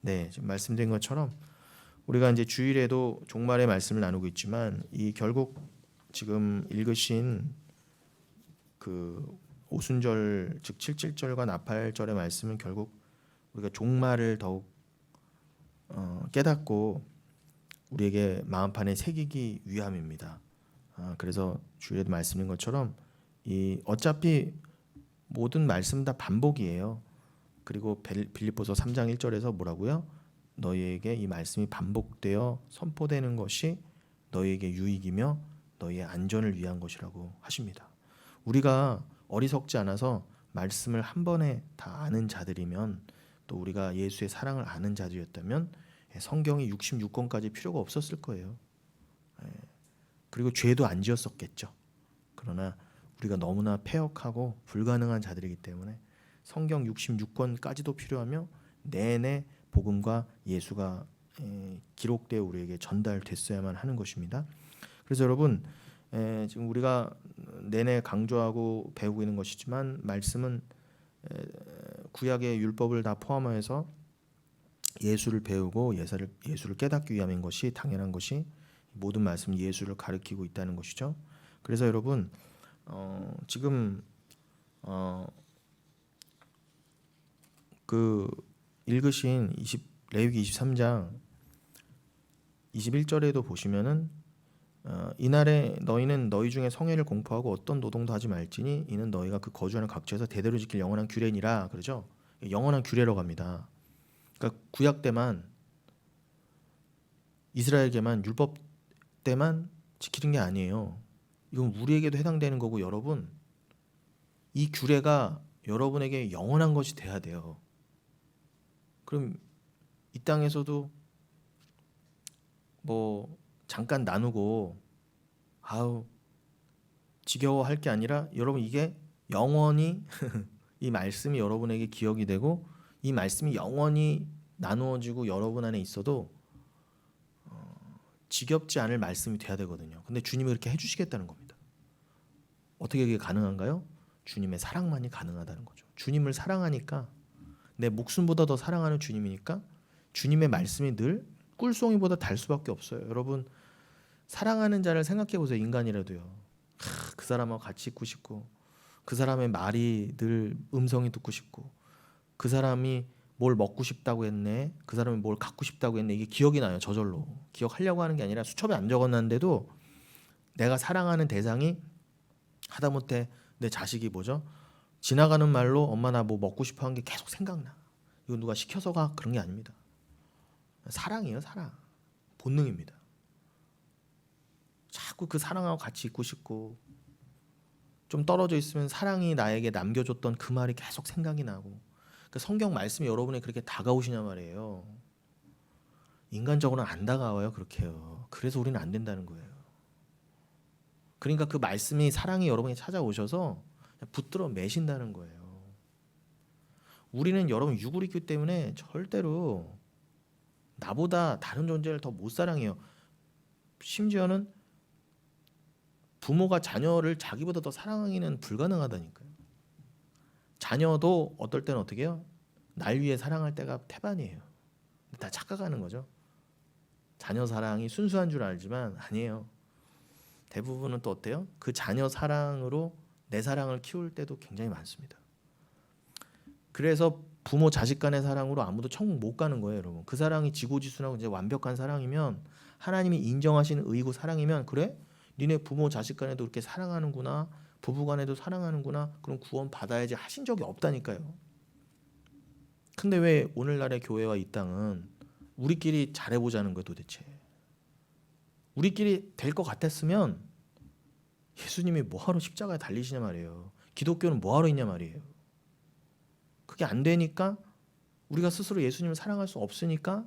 네, 지금 말씀드린 것처럼 우리가 이제 주일에도 종말의 말씀을 나누고 있지만 이 결국 지금 읽으신 그 오순절 즉 77절과 나팔절의 말씀은 결국 우리가 종말을 더욱 깨닫고 우리에게 마음판에 새기기 위함입니다. 그래서 주일에도 말씀인 것처럼 이 어차피 모든 말씀 다 반복이에요. 그리고 빌립보서 3장 1절에서 뭐라고요? 너희에게 이 말씀이 반복되어 선포되는 것이 너희에게 유익이며 너희의 안전을 위한 것이라고 하십니다. 우리가 어리석지 않아서 말씀을 한 번에 다 아는 자들이면 또 우리가 예수의 사랑을 아는 자들이었다면 성경이 66권까지 필요가 없었을 거예요. 그리고 죄도 안 지었었겠죠. 그러나 우리가 너무나 패역하고 불가능한 자들이기 때문에 성경 66권까지도 필요하며 내내 복음과 예수가 기록되어 우리에게 전달됐어야만 하는 것입니다. 그래서 여러분 지금 우리가 내내 강조하고 배우고 있는 것이지만 말씀은 구약의 율법을 다 포함해서 예수를 배우고 예수를 깨닫기 위함인 것이 당연한 것이 모든 말씀 예수를 가리키고 있다는 것이죠. 그래서 여러분 지금 그 읽으신 레위기 23장 21절에도 보시면은 이날에 너희는 너희 중에 성회를 공포하고 어떤 노동도 하지 말지니 이는 너희가 그 거주하는 각처에서 대대로 지킬 영원한 규례니라. 그러죠. 영원한 규례라고 합니다. 그러니까 구약 때만 이스라엘에게만 율법 때만 지키는 게 아니에요. 이건 우리에게도 해당되는 거고 여러분 이 규례가 여러분에게 영원한 것이 돼야 돼요. 그럼 이 땅에서도 뭐 잠깐 나누고 아우 지겨워할 게 아니라 여러분 이게 영원히 이 말씀이 여러분에게 기억이 되고 이 말씀이 영원히 나누어지고 여러분 안에 있어도 지겹지 않을 말씀이 돼야 되거든요. 근데 주님이 그렇게 해주시겠다는 겁니다. 어떻게 그게 가능한가요? 주님의 사랑만이 가능하다는 거죠. 주님을 사랑하니까 내 목숨보다 더 사랑하는 주님이니까 주님의 말씀이 늘 꿀송이보다 달 수밖에 없어요. 여러분 사랑하는 자를 생각해 보세요. 인간이라도요. 그 사람하고 같이 있고 싶고 그 사람의 말이 늘 음성이 듣고 싶고 그 사람이 뭘 먹고 싶다고 했네. 그 사람이 뭘 갖고 싶다고 했네. 이게 기억이 나요. 저절로. 기억하려고 하는 게 아니라 수첩에 안 적어놨는데도 내가 사랑하는 대상이 하다못해 내 자식이 뭐죠? 지나가는 말로 엄마 나 뭐 먹고 싶어 한 게 계속 생각나. 이거 누가 시켜서가 그런 게 아닙니다. 사랑이에요. 사랑. 본능입니다. 자꾸 그 사랑하고 같이 있고 싶고 좀 떨어져 있으면 사랑이 나에게 남겨줬던 그 말이 계속 생각이 나고 그 성경 말씀이 여러분에게 그렇게 다가오시냐 말이에요. 인간적으로는 안 다가와요. 그렇게요. 그래서 우리는 안 된다는 거예요. 그러니까 그 말씀이 사랑이 여러분이 찾아오셔서 붙들어 매신다는 거예요. 우리는 여러분 육을 있기 때문에 절대로 나보다 다른 존재를 더 못 사랑해요. 심지어는 부모가 자녀를 자기보다 더 사랑하기는 불가능하다니까요. 자녀도 어떨 때는 어떻게 해요? 날 위해 사랑할 때가 태반이에요. 다 착각하는 거죠. 자녀 사랑이 순수한 줄 알지만 아니에요. 대부분은 또 어때요? 그 자녀 사랑으로 내 사랑을 키울 때도 굉장히 많습니다. 그래서 부모 자식 간의 사랑으로 아무도 천국 못 가는 거예요, 여러분. 그 사랑이 지고지순하고 이제 완벽한 사랑이면 하나님이 인정하시는 의고 사랑이면 그래? 니네 부모 자식 간에도 그렇게 사랑하는구나. 부부 간에도 사랑하는구나. 그럼 구원 받아야지 하신 적이 없다니까요. 근데 왜 오늘날의 교회와 이 땅은 우리끼리 잘해보자는 거예요, 도대체. 우리끼리 될 것 같았으면 예수님이 뭐하러 십자가에 달리시냐 말이에요. 기독교는 뭐하러 있냐 말이에요. 그게 안 되니까 우리가 스스로 예수님을 사랑할 수 없으니까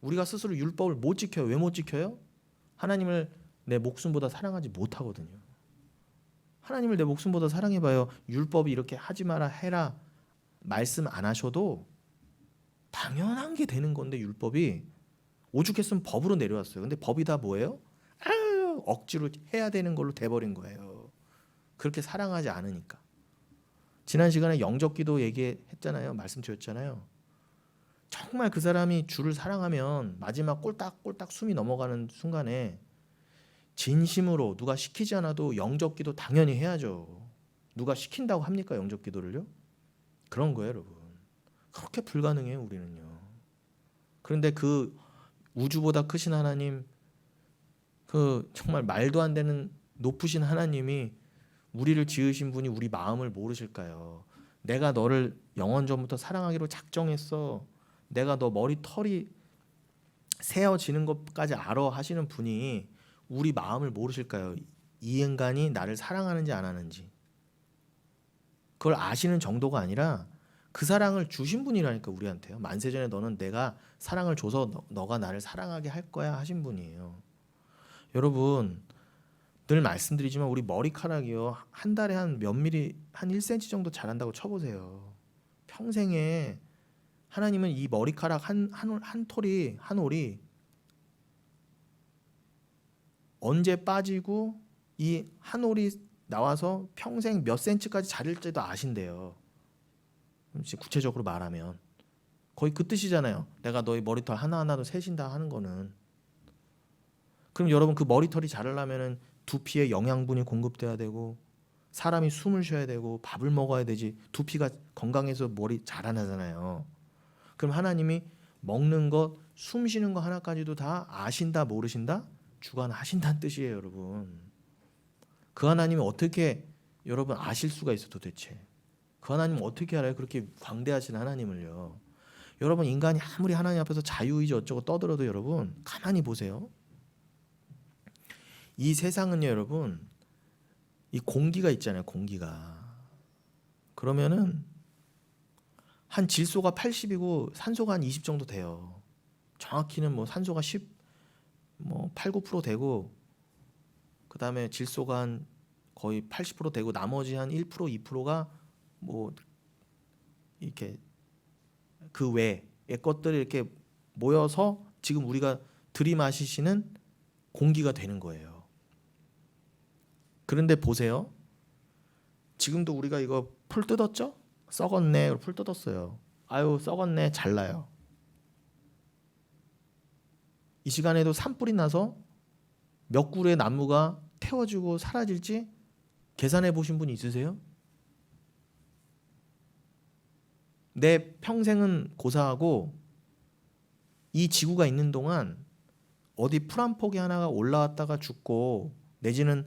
우리가 스스로 율법을 못 지켜요. 왜 못 지켜요? 하나님을 내 목숨보다 사랑하지 못하거든요. 하나님을 내 목숨보다 사랑해봐요. 율법이 이렇게 하지 마라 해라 말씀 안 하셔도 당연한 게 되는 건데 율법이 오죽했으면 법으로 내려왔어요. 근데 법이 다 뭐예요? 억지로 해야 되는 걸로 돼버린 거예요. 그렇게 사랑하지 않으니까. 지난 시간에 영접기도 얘기했잖아요. 말씀드렸잖아요. 정말 그 사람이 주를 사랑하면 마지막 꼴딱꼴딱 숨이 넘어가는 순간에 진심으로 누가 시키지 않아도 영접기도 당연히 해야죠. 누가 시킨다고 합니까? 영접기도를요? 그런 거예요, 여러분. 그렇게 불가능해요, 우리는요. 그런데 그 우주보다 크신 하나님, 그 정말 말도 안 되는 높으신 하나님이 우리를 지으신 분이 우리 마음을 모르실까요? 내가 너를 영원 전부터 사랑하기로 작정했어. 내가 너 머리털이 세어지는 것까지 알아 하시는 분이 우리 마음을 모르실까요? 이 인간이 나를 사랑하는지 안 하는지. 그걸 아시는 정도가 아니라 그 사랑을 주신 분이라니까 우리한테요. 만세전에 너는 내가 사랑을 줘서 너가 나를 사랑하게 할 거야 하신 분이에요. 여러분 늘 말씀드리지만 우리 머리카락이요. 한 달에 한 몇 미리 한 1cm 정도 자란다고 쳐보세요. 평생에 하나님은 이 머리카락 한 톨이 한 올이 언제 빠지고 이 한 올이 나와서 평생 몇 센치까지 자랄지도 아신대요. 구체적으로 말하면 거의 그 뜻이잖아요. 내가 너희 머리털 하나하나도 세신다 하는 거는. 그럼 여러분 그 머리털이 자라려면은 두피에 영양분이 공급돼야 되고 사람이 숨을 쉬어야 되고 밥을 먹어야 되지. 두피가 건강해서 머리 자라나잖아요. 그럼 하나님이 먹는 것, 숨 쉬는 거 하나까지도 다 아신다 모르신다? 주관하신다는 뜻이에요, 여러분. 그 하나님이 어떻게 여러분 아실 수가 있어 도대체? 그 하나님 어떻게 알아요? 그렇게 광대하신 하나님을요. 여러분 인간이 아무리 하나님 앞에서 자유의지 어쩌고 떠들어도 여러분 가만히 보세요. 이 세상은요, 여러분, 이 공기가 있잖아요, 공기가. 그러면은 한 질소가 80이고 산소가 한 20 정도 돼요. 정확히는 뭐 산소가 10, 뭐 8, 9% 되고, 그 다음에 질소가 한 거의 80% 되고, 나머지 한 1%, 2%가 뭐 이렇게 그 외의 것들이 이렇게 모여서 지금 우리가 들이마시시는 공기가 되는 거예요. 그런데 보세요. 지금도 우리가 이거 풀 뜯었죠? 썩었네. 풀 뜯었어요. 아유 썩었네. 잘라요. 이 시간에도 산불이 나서 몇 그루의 나무가 태워지고 사라질지 계산해 보신 분 있으세요? 내 평생은 고사하고 이 지구가 있는 동안 어디 풀 한 포기 하나가 올라왔다가 죽고 내지는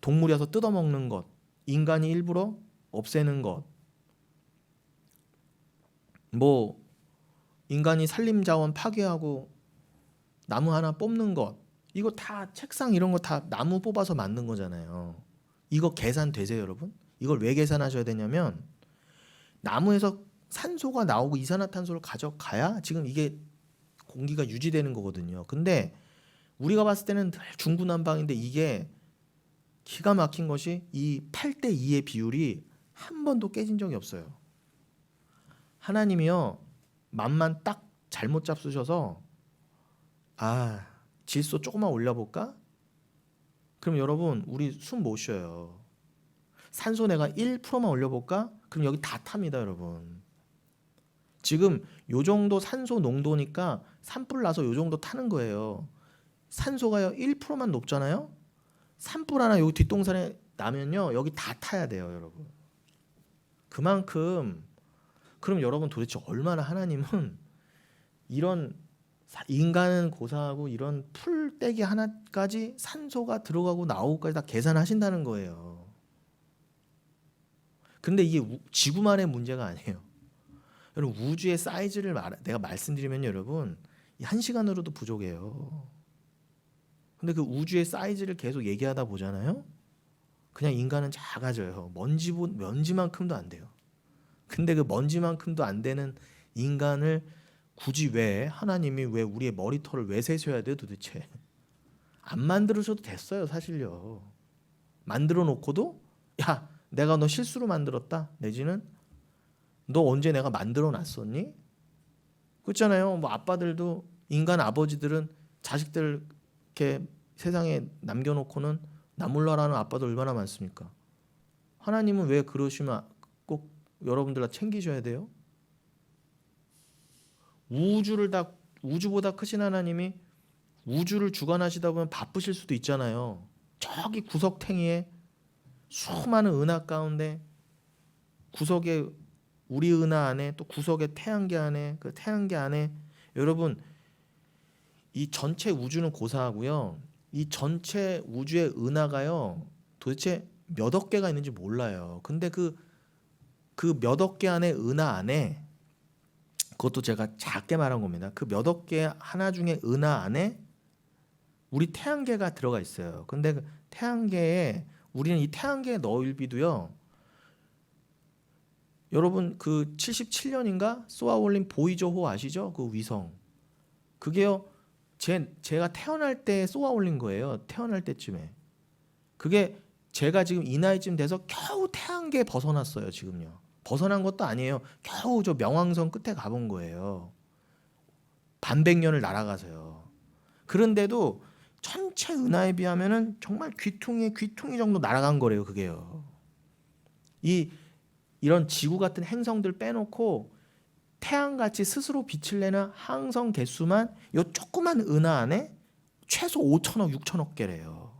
동물이 와서 뜯어먹는 것, 인간이 일부러 없애는 것, 뭐 인간이 산림자원 파괴하고 나무 하나 뽑는 것, 이거 다 책상 이런 거 다 나무 뽑아서 만든 거잖아요. 이거 계산되세요, 여러분? 이걸 왜 계산하셔야 되냐면 나무에서 산소가 나오고 이산화탄소를 가져가야 지금 이게 공기가 유지되는 거거든요. 근데 우리가 봤을 때는 늘 중구난방인데 이게 기가 막힌 것이 이 8대 2의 비율이 한 번도 깨진 적이 없어요. 하나님이요. 맛만 딱 잘못 잡수셔서 질소 조금만 올려볼까? 그럼 여러분 우리 숨 못 쉬어요. 산소 내가 1%만 올려볼까? 그럼 여기 다 탑니다, 여러분. 지금 요 정도 산소 농도니까 산불 나서 요 정도 타는 거예요. 산소가요 1%만 높잖아요. 산불 하나 여기 뒷동산에 나면요 여기 다 타야 돼요, 여러분. 그만큼 그럼 여러분 도대체 얼마나 하나님은 이런 인간은 고사하고 이런 풀떼기 하나까지 산소가 들어가고 나오고까지 다 계산하신다는 거예요. 근데 이게 지구만의 문제가 아니에요. 여러분 우주의 사이즈를 내가 말씀드리면 여러분 한 시간으로도 부족해요. 근데 그 우주의 사이즈를 계속 얘기하다 보잖아요. 그냥 인간은 작아져요. 먼지만큼도 안 돼요. 근데 그 먼지만큼도 안 되는 인간을 굳이 왜 하나님이 왜 우리의 머리털을 왜 세셔야 돼요 도대체? 안 만들으셔도 됐어요 사실요. 만들어 놓고도 야 내가 너 실수로 만들었다 내지는 너 언제 내가 만들어 놨었니? 그렇잖아요. 뭐 아빠들도 인간 아버지들은 자식들 이렇게 세상에 남겨놓고는 나 몰라라는 아빠도 얼마나 많습니까? 하나님은 왜 그러시면 꼭 여러분들 다 챙기셔야 돼요? 우주보다 크신 하나님이 우주를 주관하시다 보면 바쁘실 수도 있잖아요. 저기 구석탱이에 수많은 은하 가운데 구석에 우리 은하 안에 또 구석에 태양계 안에 그 태양계 안에 여러분 이 전체 우주는 고사하고요. 이 전체 우주의 은하가요. 도대체 몇 억 개가 있는지 몰라요. 근데 그 몇 억 개 안에 은하 안에 그것도 제가 작게 말한 겁니다. 그 몇 억 개 하나 중에 은하 안에 우리 태양계가 들어가 있어요. 근데 그 태양계에 우리는 이 태양계의 넓이도요. 여러분 그 77년인가 쏘아올린 보이저호 아시죠? 그 위성. 그게요. 제가 태어날 때 쏘아올린 거예요. 태어날 때쯤에. 그게 제가 지금 이 나이쯤 돼서 겨우 태양계에 벗어났어요. 지금요. 벗어난 것도 아니에요. 겨우 저 명왕성 끝에 가본 거예요. 반백년을 날아가서요. 그런데도 전체 은하에 비하면은 정말 귀퉁이 정도 날아간 거래요. 그게요. 이런 지구 같은 행성들 빼놓고 태양같이 스스로 빛을 내는 항성 개수만 요 조그만 은하 안에 최소 5천억, 6천억 개래요.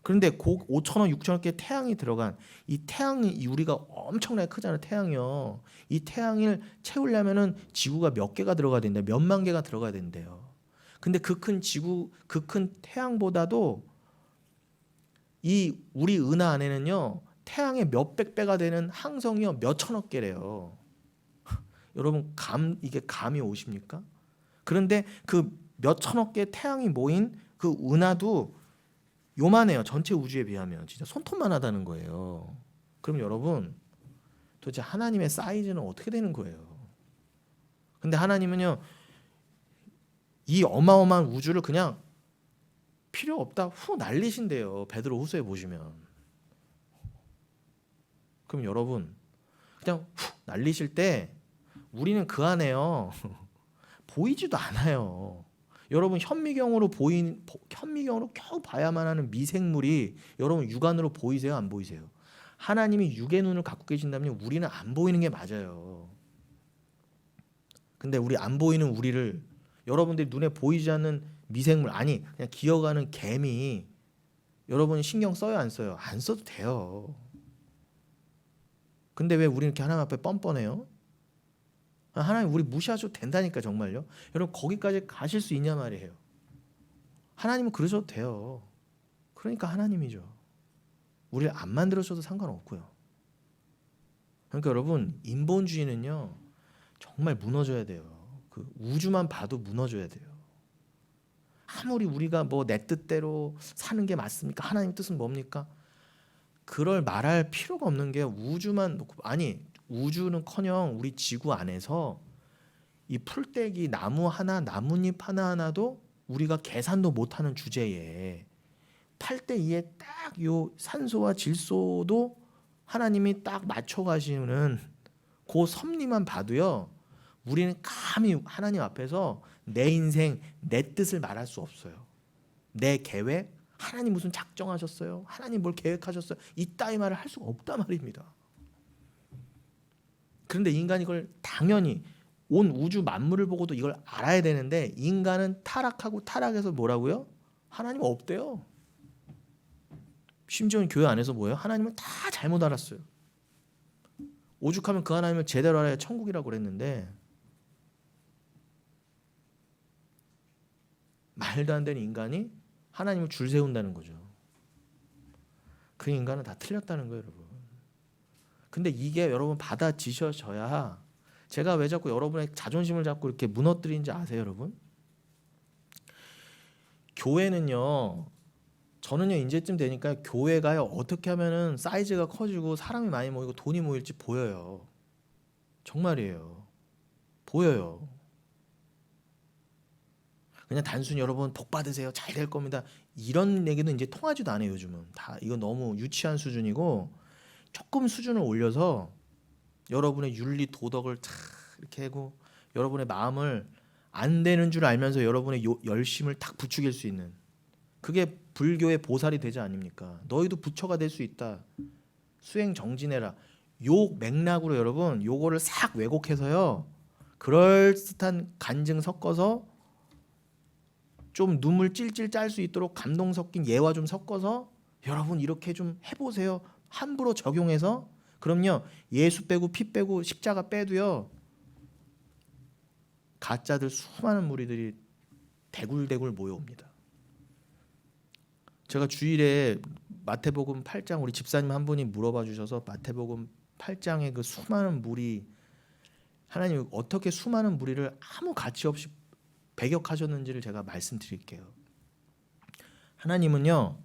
그런데 그 5천억, 6천억 개 태양이 들어간 이 태양이 우리가 엄청나게 크잖아요. 태양이요. 이 태양을 채우려면은 지구가 몇 개가 들어가야 된대. 몇만 개가 들어가야 된대요. 근데 그 큰 지구, 그 큰 태양보다도 이 우리 은하 안에는요. 태양의 몇백 배가 되는 항성이요. 몇 천억 개래요. 여러분 이게 감이 오십니까? 그런데 그 몇 천억 개 태양이 모인 그 은하도 요만해요. 전체 우주에 비하면 진짜 손톱만 하다는 거예요. 그럼 여러분 도대체 하나님의 사이즈는 어떻게 되는 거예요? 근데 하나님은요. 이 어마어마한 우주를 그냥 필요 없다 후 날리신대요. 베드로 후서에 보시면. 그럼 여러분 그냥 후 날리실 때 우리는 그 안에요. 보이지도 않아요. 여러분 현미경으로 겨우 봐야만 하는 미생물이 여러분 육안으로 보이세요? 안 보이세요? 하나님이 육의 눈을 갖고 계신다면 우리는 안 보이는 게 맞아요. 근데 우리 안 보이는 우리를 여러분들이 눈에 보이지 않는 미생물 아니 그냥 기어가는 개미 여러분이 신경 써요? 안 써요? 안 써도 돼요. 근데 왜 우리는 이렇게 하나님 앞에 뻔뻔해요? 하나님 우리 무시하셔도 된다니까 정말요. 여러분 거기까지 가실 수 있냐 말이에요. 하나님은 그러셔도 돼요. 그러니까 하나님이죠. 우리를 안 만들어줘도 상관없고요. 그러니까 여러분 인본주의는요 정말 무너져야 돼요. 그 우주만 봐도 무너져야 돼요. 아무리 우리가 뭐 내 뜻대로 사는 게 맞습니까? 하나님 뜻은 뭡니까? 그럴 말할 필요가 없는 게 우주만 놓고 아니 우주는커녕 우리 지구 안에서 이 풀떼기 나무 하나 나뭇잎 하나하나도 우리가 계산도 못하는 주제에 8대 2에 딱 요 산소와 질소도 하나님이 딱 맞춰 가시는 그 섭리만 봐도요. 우리는 감히 하나님 앞에서 내 인생 내 뜻을 말할 수 없어요. 내 계획 하나님 무슨 작정하셨어요? 하나님 뭘 계획하셨어요? 이따위 말을 할 수가 없단 말입니다. 그런데 인간이 이걸 당연히 온 우주 만물을 보고도 이걸 알아야 되는데 인간은 타락하고 타락해서 뭐라고요? 하나님 없대요. 심지어는 교회 안에서 뭐예요? 하나님을 다 잘못 알았어요. 오죽하면 그 하나님을 제대로 알아야 천국이라고 그랬는데 말도 안 되는 인간이 하나님을 줄 세운다는 거죠. 그 인간은 다 틀렸다는 거예요, 여러분. 근데 이게 여러분 받아지셔져야 제가 왜 자꾸 여러분의 자존심을 자꾸 이렇게 무너뜨리는지 아세요, 여러분? 교회는요. 저는요 이제쯤 되니까 교회가요 어떻게 하면은 사이즈가 커지고 사람이 많이 모이고 돈이 모일지 보여요. 정말이에요. 보여요. 그냥 단순히 여러분 복 받으세요. 잘 될 겁니다. 이런 얘기는 이제 통하지도 않아요, 요즘은. 다 이거 너무 유치한 수준이고 조금 수준을 올려서 여러분의 윤리 도덕을 탁 이렇게 하고 여러분의 마음을 안 되는 줄 알면서 여러분의 열심을 탁 부추길 수 있는 그게 불교의 보살이 되지 아닙니까? 너희도 부처가 될 수 있다. 수행 정진해라. 요 맥락으로 여러분 요거를 싹 왜곡해서요. 그럴듯한 간증 섞어서 좀 눈물 찔찔 짤 수 있도록 감동 섞인 예화 좀 섞어서 여러분 이렇게 좀 해보세요. 함부로 적용해서. 그럼요, 예수 빼고 피 빼고 십자가 빼도요, 가짜들 수많은 무리들이 대굴대굴 모여옵니다. 제가 주일에 마태복음 8장 우리 집사님 한 분이 물어봐 주셔서 마태복음 8장의 그 수많은 무리, 하나님 어떻게 수많은 무리를 아무 가치 없이 배격하셨는지를 제가 말씀드릴게요. 하나님은요,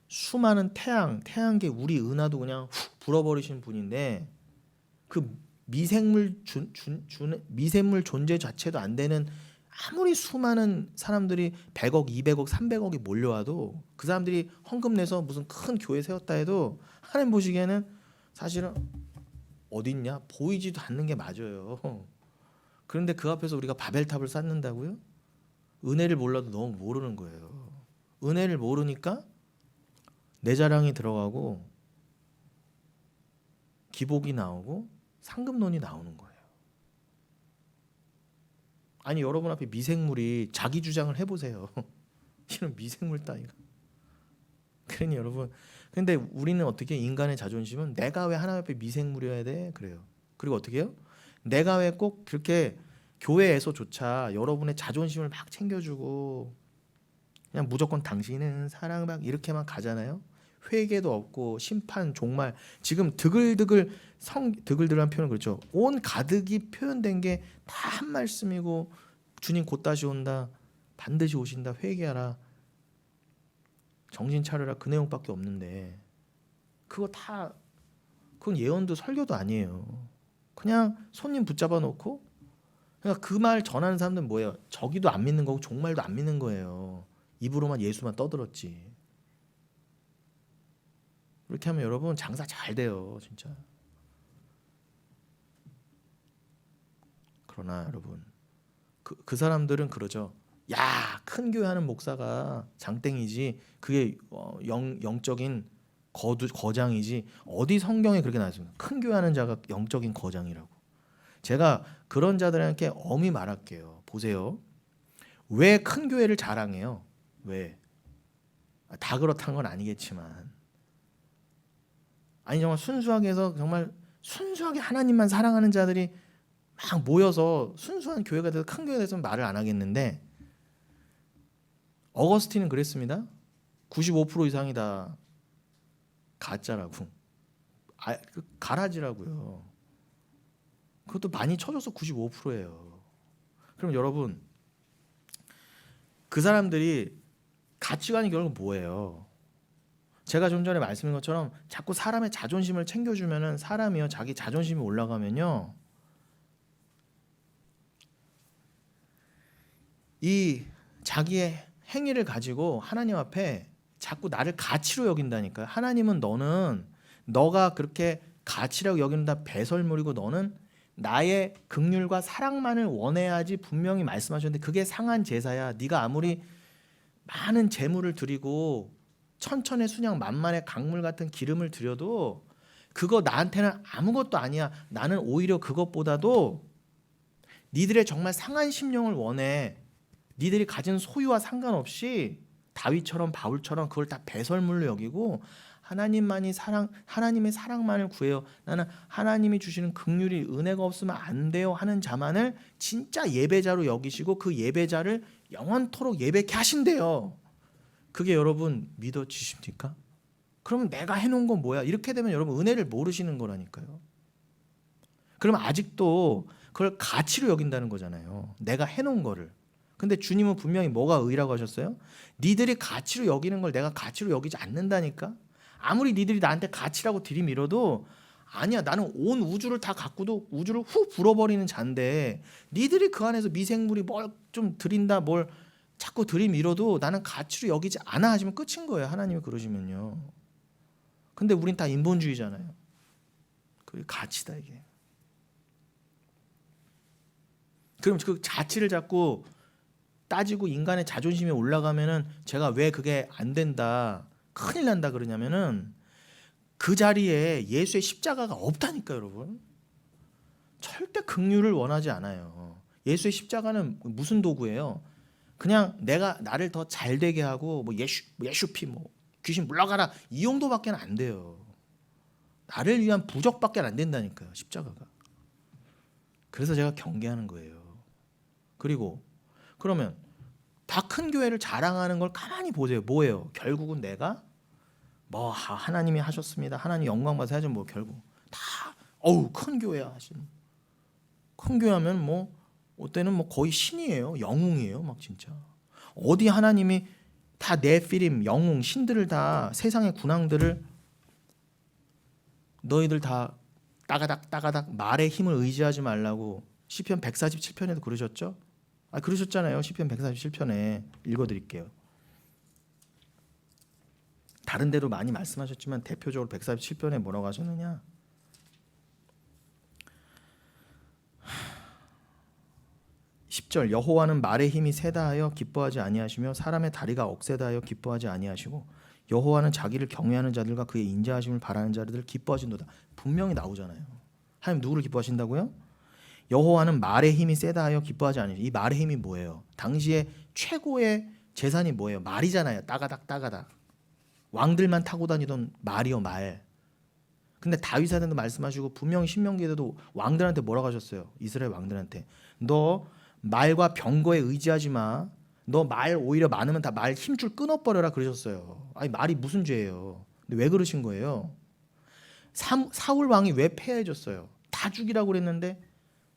수많은 태양계 우리 은하도 그냥 훅 불어버리신 분인데 그 미생물 존재 자체도 안 되는, 아무리 수많은 사람들이 100억, 200억, 300억이 몰려와도 그 사람들이 헌금 내서 무슨 큰 교회 세웠다 해도 하나님 보시기에는 사실은 어딨냐? 보이지도 않는 게 맞아요. 그런데 그 앞에서 우리가 바벨탑을 쌓는다고요? 은혜를 몰라도 너무 모르는 거예요. 은혜를 모르니까 내 자랑이 들어가고 기복이 나오고 상급론이 나오는 거예요. 아니 여러분 앞에 미생물이 자기 주장을 해보세요. 이런 미생물 따위가. 그러니 여러분, 근데 우리는 어떻게, 인간의 자존심은 내가 왜 하나님 앞에 미생물이어야 돼? 그래요. 그리고 어떻게 해요? 내가 왜 꼭 그렇게 교회에서조차 여러분의 자존심을 막 챙겨주고 그냥 무조건 당신은 사랑 막 이렇게만 가잖아요. 회개도 없고 심판, 종말, 지금 드글드글한 표현은 그렇죠. 온 가득이 표현된 게 다 한 말씀이고, 주님 곧 다시 온다, 반드시 오신다, 회개하라, 정신 차려라, 그 내용밖에 없는데 그건 예언도 설교도 아니에요. 그냥 손님 붙잡아 놓고, 그러니까 그 말 전하는 사람들은 뭐예요? 저기도 안 믿는 거고 종말도 안 믿는 거예요. 입으로만 예수만 떠들었지. 그렇게 하면 여러분 장사 잘 돼요, 진짜. 그러나 여러분, 그 사람들은 그러죠. 야, 큰 교회 하는 목사가 장땡이지, 그게 영적인 거장이지. 어디 성경에 그렇게 나왔습니까? 큰 교회 하는 자가 영적인 거장이라고. 제가 그런 자들에게 엄히 말할게요. 보세요. 왜 큰 교회를 자랑해요? 왜? 다 그렇다는 건 아니겠지만, 아니 정말 순수하게 해서 정말 순수하게 하나님만 사랑하는 자들이 막 모여서 순수한 교회가 돼서 큰 교회가 돼서 말을 안 하겠는데, 어거스틴은 그랬습니다. 95% 이상이 다 가짜라고. 가라지라고요. 그것도 많이 쳐줘서 95%예요. 그럼 여러분, 그 사람들이 가치관이 결국 뭐예요? 제가 좀 전에 말씀드린 것처럼 자꾸 사람의 자존심을 챙겨주면은, 사람이요, 자기 자존심이 올라가면요, 이 자기의 행위를 가지고 하나님 앞에 자꾸 나를 가치로 여긴다니까요. 하나님은 너가 그렇게 가치라고 여긴다 배설물이고, 너는 나의 긍휼과 사랑만을 원해야지 분명히 말씀하셨는데, 그게 상한 제사야. 네가 아무리 많은 제물을 드리고 천천의 순양 만만의 강물 같은 기름을 드려도 그거 나한테는 아무것도 아니야. 나는 오히려 그것보다도 니들의 정말 상한 심령을 원해. 니들이 가진 소유와 상관없이 다윗처럼 바울처럼 그걸 다 배설물로 여기고 하나님의 사랑만을 구해요. 나는 하나님이 주시는 긍휼이, 은혜가 없으면 안 돼요 하는 자만을 진짜 예배자로 여기시고 그 예배자를 영원토록 예배케 하신대요. 그게 여러분 믿어지십니까? 그러면 내가 해놓은 건 뭐야? 이렇게 되면 여러분 은혜를 모르시는 거라니까요. 그러면 아직도 그걸 가치로 여긴다는 거잖아요. 내가 해놓은 거를. 근데 주님은 분명히 뭐가 의라고 하셨어요? 니들이 가치로 여기는 걸 내가 가치로 여기지 않는다니까? 아무리 니들이 나한테 가치라고 들이밀어도 아니야, 나는 온 우주를 다 갖고도 우주를 훅 불어버리는 자인데, 니들이 그 안에서 미생물이 뭘 좀 드린다, 뭘 자꾸 들이밀어도 나는 가치로 여기지 않아 하시면 끝인 거예요. 하나님이 그러시면요. 근데 우린 다 인본주의잖아요. 그게 가치다 이게. 그럼 그 가치를 자꾸 따지고 인간의 자존심이 올라가면은, 제가 왜 그게 안 된다, 큰일 난다 그러냐면은 그 자리에 예수의 십자가가 없다니까 여러분. 절대 긍휼을 원하지 않아요. 예수의 십자가는 무슨 도구예요? 그냥 내가 나를 더 잘되게 하고 뭐 예수피 뭐 귀신 물러가라 이 용도밖에 안 돼요. 나를 위한 부적밖에 안 된다니까요, 십자가가. 그래서 제가 경계하는 거예요. 그리고 그러면 다 큰 교회를 자랑하는 걸 가만히 보세요. 뭐예요? 결국은 내가 뭐 하나님이 하셨습니다. 하나님 영광 받아서 하죠. 뭐 결국 다 큰 교회야 하시는. 큰 교회 하면 뭐 어때는 뭐 거의 신이에요. 영웅이에요. 막 진짜. 어디 하나님이 다 네피림 영웅 신들을 다 세상의 군왕들을 너희들 다 따가닥 말의 힘을 의지하지 말라고 시편 147편에도 그러셨죠? 그러셨잖아요. 시편 147편에 읽어드릴게요. 다른 데도 많이 말씀하셨지만 대표적으로 147편에 뭐라고 하셨느냐? 10절 여호와는 말의 힘이 세다하여 기뻐하지 아니하시며 사람의 다리가 억세다하여 기뻐하지 아니하시고 여호와는 자기를 경외하는 자들과 그의 인자하심을 바라는 자들을 기뻐하신도다. 분명히 나오잖아요. 하나님 누구를 기뻐하신다고요? 여호와는 말의 힘이 세다하여 기뻐하지 아니하시고. 이 말의 힘이 뭐예요? 당시에 최고의 재산이 뭐예요? 말이잖아요. 따가닥 왕들만 타고 다니던 말이요, 말. 근데 다윗한테도 말씀하시고 분명히 신명기에도 왕들한테 뭐라고 하셨어요? 이스라엘 왕들한테 너 말과 병거에 의지하지 마. 너 말 오히려 많으면 다 말 힘줄 끊어버려라 그러셨어요. 말이 무슨 죄예요? 근데 왜 그러신 거예요? 사울 왕이 왜 패해졌어요? 다 죽이라고 그랬는데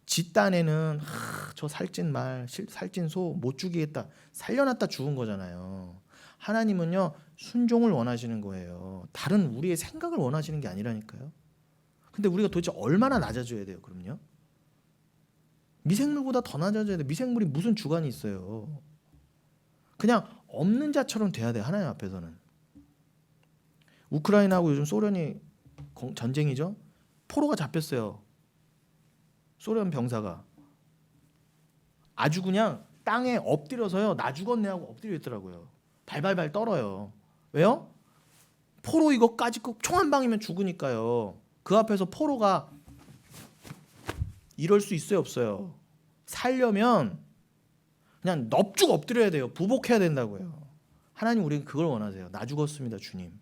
지 딴에는 저 살찐 말, 살찐 소 못 죽이겠다. 살려놨다 죽은 거잖아요. 하나님은요 순종을 원하시는 거예요. 다른 우리의 생각을 원하시는 게 아니라니까요. 근데 우리가 도대체 얼마나 낮아져야 돼요? 그럼요? 미생물보다 더 낮아져야 돼. 미생물이 무슨 주관이 있어요? 그냥 없는 자처럼 돼야 돼. 하나님 앞에서는. 우크라이나하고 요즘 소련이 전쟁이죠. 포로가 잡혔어요. 소련 병사가 아주 그냥 땅에 엎드려서요. 나 죽었네 하고 엎드려 있더라고요. 발발발 떨어요. 왜요? 포로 이거 까짓거 총 한 방이면 죽으니까요. 그 앞에서 포로가 이럴 수 있어요, 없어요? 살려면 그냥 넙죽 엎드려야 돼요. 부복해야 된다고요. 하나님 우리는 그걸 원하세요. 나 죽었습니다, 주님.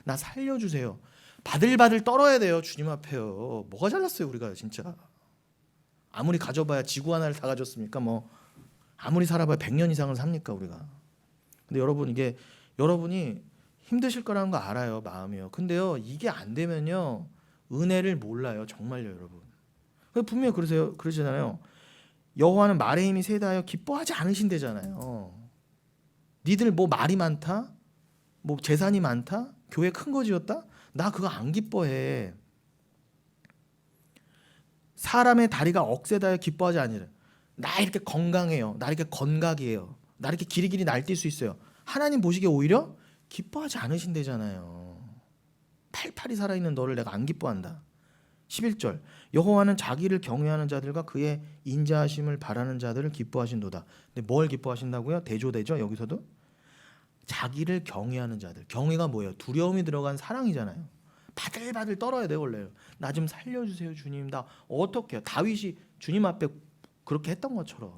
나 살려주세요. 바들바들 떨어야 돼요, 주님 앞에요. 뭐가 잘났어요, 우리가 진짜. 아무리 가져봐야 지구 하나를 다 가졌습니까? 뭐 아무리 살아봐야 100년 이상을 삽니까, 우리가. 근데 여러분 이게 여러분이 힘드실 거라는 거 알아요, 마음이요. 근데요 이게 안 되면요 은혜를 몰라요, 정말요, 여러분. 분명히 그러잖아요. 여호와는 말의 힘이 세다하여 기뻐하지 않으신대잖아요. 니들 뭐 말이 많다? 뭐 재산이 많다? 교회 큰 거 지었다? 나 그거 안 기뻐해. 사람의 다리가 억세다하여 기뻐하지 아니라. 나 이렇게 건강해요. 나 이렇게 건강이에요. 나 이렇게 길이길이 날뛸 수 있어요. 하나님 보시기에 오히려 기뻐하지 않으신대잖아요. 팔팔이 살아있는 너를 내가 안 기뻐한다. 11절 여호와는 자기를 경외하는 자들과 그의 인자하심을 바라는 자들을 기뻐하신도다. 근데 뭘 기뻐하신다고요? 대조되죠, 여기서도. 자기를 경외하는 자들. 경외가 뭐예요? 두려움이 들어간 사랑이잖아요. 바들바들 떨어야 돼요, 원래. 나 좀 살려주세요, 주님. 나 어떻게 해요? 다윗이 주님 앞에 그렇게 했던 것처럼,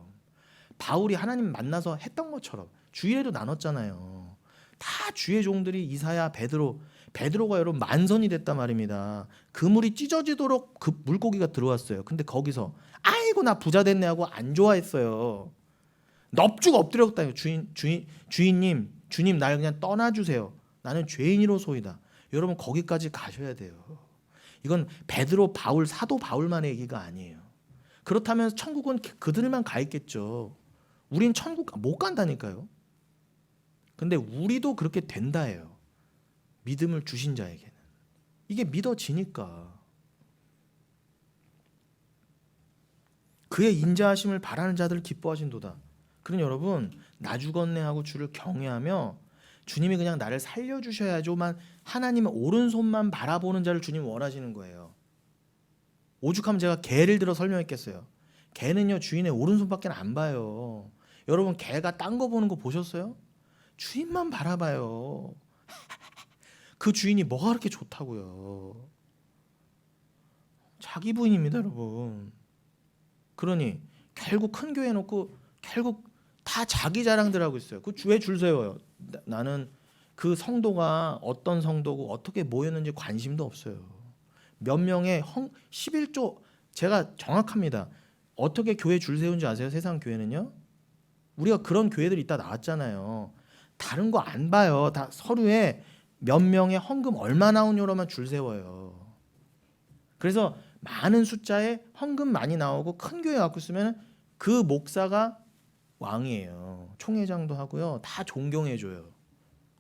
바울이 하나님 만나서 했던 것처럼 주일에도 나눴잖아요. 다 주의 종들이 이사야, 베드로가 여러분 만선이 됐단 말입니다. 그물이 찢어지도록 그 물고기가 들어왔어요. 근데 거기서 아이고 나 부자 됐네 하고 안 좋아했어요. 넙죽 엎드렸다요. 주인님, 주님 날 그냥 떠나주세요. 나는 죄인이로소이다. 여러분 거기까지 가셔야 돼요. 이건 베드로, 바울, 사도 바울만의 얘기가 아니에요. 그렇다면 천국은 그들만 가 있겠죠. 우린 천국 못 간다니까요. 근데 우리도 그렇게 된다예요. 믿음을 주신 자에게는. 이게 믿어지니까. 그의 인자하심을 바라는 자들을 기뻐하신도다. 그러니 여러분 나 죽었네 하고 주를 경외하며 주님이 그냥 나를 살려주셔야죠만 하나님의 오른손만 바라보는 자를 주님 원하시는 거예요. 오죽하면 제가 개를 들어 설명했겠어요. 개는요 주인의 오른손밖에 안 봐요. 여러분 개가 딴 거 보는 거 보셨어요? 주인만 바라봐요. 그 주인이 뭐가 그렇게 좋다고요. 자기 부인입니다, 여러분. 그러니 결국 큰 교회 놓고 결국 다 자기 자랑들 하고 있어요. 그 왜 줄 세워요? 나는 그 성도가 어떤 성도고 어떻게 모였는지 관심도 없어요. 몇 명의 11조 제가 정확합니다. 어떻게 교회 줄 세운지 아세요? 세상 교회는요. 우리가 그런 교회들 있다 나왔잖아요. 다른 거 안 봐요. 다 서류에 몇 명의 헌금 얼마 나오냐로만 줄 세워요. 그래서 많은 숫자에 헌금 많이 나오고 큰 교회 갖고 있으면 그 목사가 왕이에요. 총회장도 하고요. 다 존경해줘요.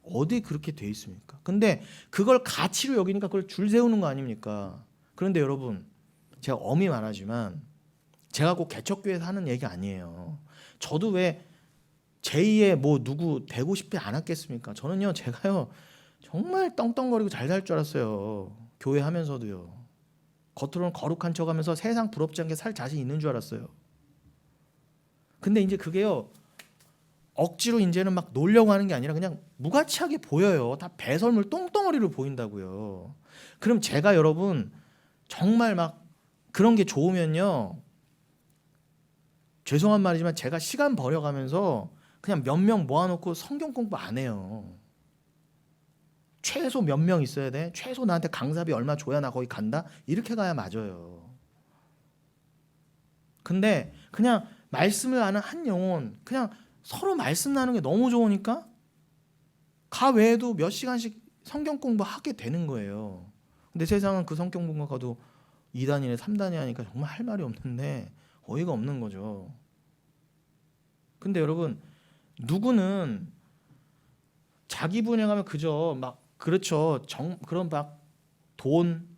어디 그렇게 돼 있습니까? 근데 그걸 가치로 여기니까 그걸 줄 세우는 거 아닙니까? 그런데 여러분, 제가 엄히 말하지만 제가 꼭 개척교회에서 하는 얘기 아니에요. 저도 왜 제2의 뭐 누구 되고 싶지 않았겠습니까? 저는요, 제가요 정말 떵떵거리고 잘 살 줄 알았어요. 교회 하면서도요. 겉으로는 거룩한 척하면서 세상 부럽지 않게 살 자신 있는 줄 알았어요. 근데 이제 그게요, 억지로 이제는 막 놀려고 하는 게 아니라 그냥 무가치하게 보여요. 다 배설물 똥덩어리로 보인다고요. 그럼 제가 여러분 정말 막 그런 게 좋으면요, 죄송한 말이지만 제가 시간 버려가면서 그냥 몇 명 모아놓고 성경 공부 안 해요. 최소 몇 명 있어야 돼. 최소 나한테 강사비 얼마 줘야 나 거기 간다. 이렇게 가야 맞아요. 근데 그냥 말씀을 아는 한 영혼, 그냥 서로 말씀 나누는 게 너무 좋으니까 가 외에도 몇 시간씩 성경 공부하게 되는 거예요. 근데 세상은 그 성경 공부가도 2단이네 3단이 하니까 정말 할 말이 없는데 어이가 없는 거죠. 근데 여러분, 누구는 자기 분야가면 그저 막 그렇죠. 그런 막 돈,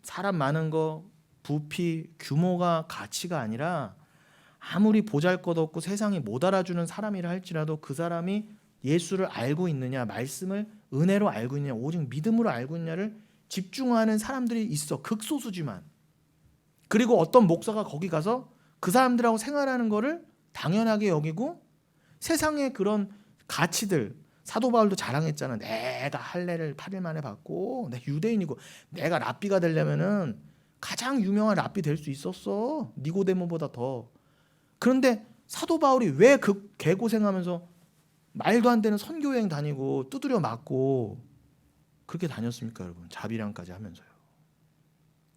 사람 많은 거, 부피, 규모가 가치가 아니라 아무리 보잘것없고 세상이 못 알아주는 사람이라 할지라도 그 사람이 예수를 알고 있느냐, 말씀을 은혜로 알고 있느냐, 오직 믿음으로 알고 있느냐를 집중하는 사람들이 있어. 극소수지만. 그리고 어떤 목사가 거기 가서 그 사람들하고 생활하는 거를 당연하게 여기고 세상의 그런 가치들, 사도 바울도 자랑했잖아. 내가 할례를 8일 만에 받고 내 유대인이고 내가 랍비가 되려면은 가장 유명한 랍비 될 수 있었어. 니고데모보다 더. 그런데 사도 바울이 왜 그 개고생하면서 말도 안 되는 선교 여행 다니고 두드려 맞고 그렇게 다녔습니까, 여러분? 자비랑까지 하면서요.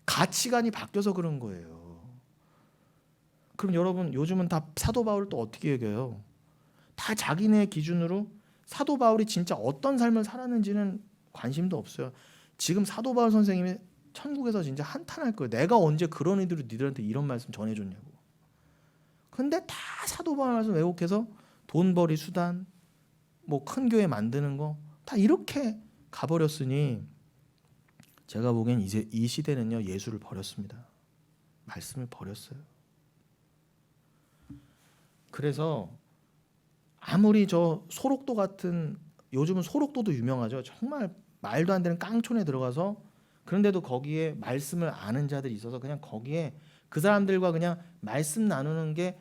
가치관이 바뀌어서 그런 거예요. 그럼 여러분, 요즘은 다 사도 바울을 또 어떻게 여겨요? 다 자기네 기준으로 사도 바울이 진짜 어떤 삶을 살았는지는 관심도 없어요. 지금 사도 바울 선생님이 천국에서 진짜 한탄할 거예요. 내가 언제 그런 의도로 니들한테 이런 말씀 전해줬냐고. 근데 다 사도 바울 말씀 왜곡해서 돈벌이 수단, 뭐 큰 교회 만드는 거 다 이렇게 가버렸으니 제가 보기엔 이제 이 시대는요, 예수를 버렸습니다. 말씀을 버렸어요. 그래서 아무리 저 소록도 같은, 요즘은 소록도도 유명하죠. 정말 말도 안 되는 깡촌에 들어가서, 그런데도 거기에 말씀을 아는 자들이 있어서 그냥 거기에 그 사람들과 그냥 말씀 나누는 게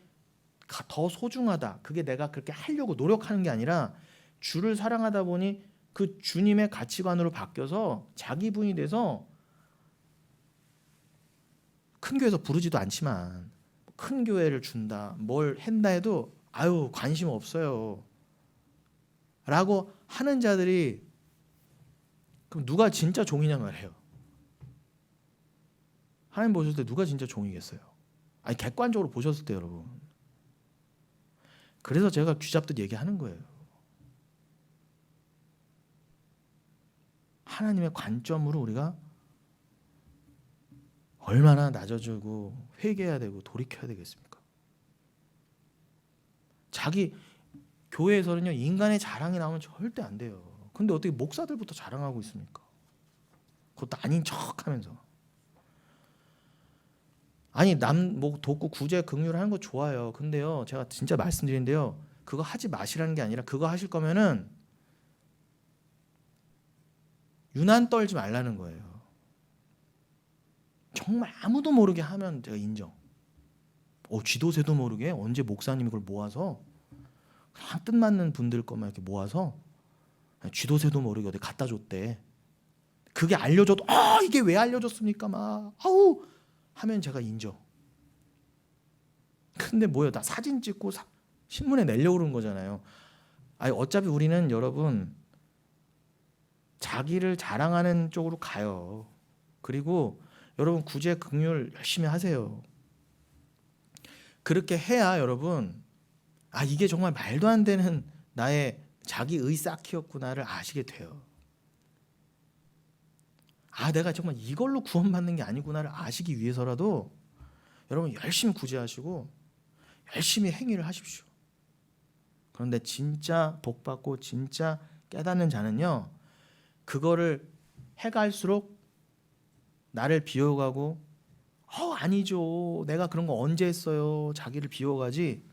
더 소중하다. 그게 내가 그렇게 하려고 노력하는 게 아니라 주를 사랑하다 보니 그 주님의 가치관으로 바뀌어서 자기 분이 돼서 큰 교회에서 부르지도 않지만 큰 교회를 준다, 뭘 한다 해도 아유 관심 없어요 라고 하는 자들이, 그럼 누가 진짜 종이냐 말이에요. 하나님 보셨을 때 누가 진짜 종이겠어요? 아니 객관적으로 보셨을 때 여러분. 그래서 제가 쥐잡듯 얘기하는 거예요. 하나님의 관점으로 우리가 얼마나 낮아지고 회개해야 되고 돌이켜야 되겠습니까? 자기 교회에서는요, 인간의 자랑이 나오면 절대 안 돼요. 근데 어떻게 목사들부터 자랑하고 있습니까? 그것도 아닌 척하면서. 아니 남 뭐 돕고 구제 긍휼 하는 거 좋아요. 근데요, 제가 진짜 말씀드리는데요, 그거 하지 마시라는 게 아니라 그거 하실 거면은 유난 떨지 말라는 거예요. 정말 아무도 모르게 하면 제가 인정. 쥐도새도 모르게 언제 목사님이 그걸 모아서 그냥 뜻맞는 분들 것만 이렇게 모아서 쥐도새도 모르게 어디 갖다 줬대. 그게 알려줘도 이게 왜 알려줬습니까? 막 아우 하면 제가 인정. 근데 뭐예요? 다 사진 찍고 신문에 내려고 그런 거잖아요. 아니 어차피 우리는 여러분 자기를 자랑하는 쪽으로 가요. 그리고 여러분 구제 긍휼 열심히 하세요. 그렇게 해야 여러분 이게 정말 말도 안 되는 나의 자기의 쌓기였구나를 아시게 돼요. 내가 정말 이걸로 구원받는 게 아니구나를 아시기 위해서라도 여러분 열심히 구제하시고 열심히 행위를 하십시오. 그런데 진짜 복받고 진짜 깨닫는 자는요, 그거를 해갈수록 나를 비워가고 아니죠, 내가 그런 거 언제 했어요, 자기를 비워가지,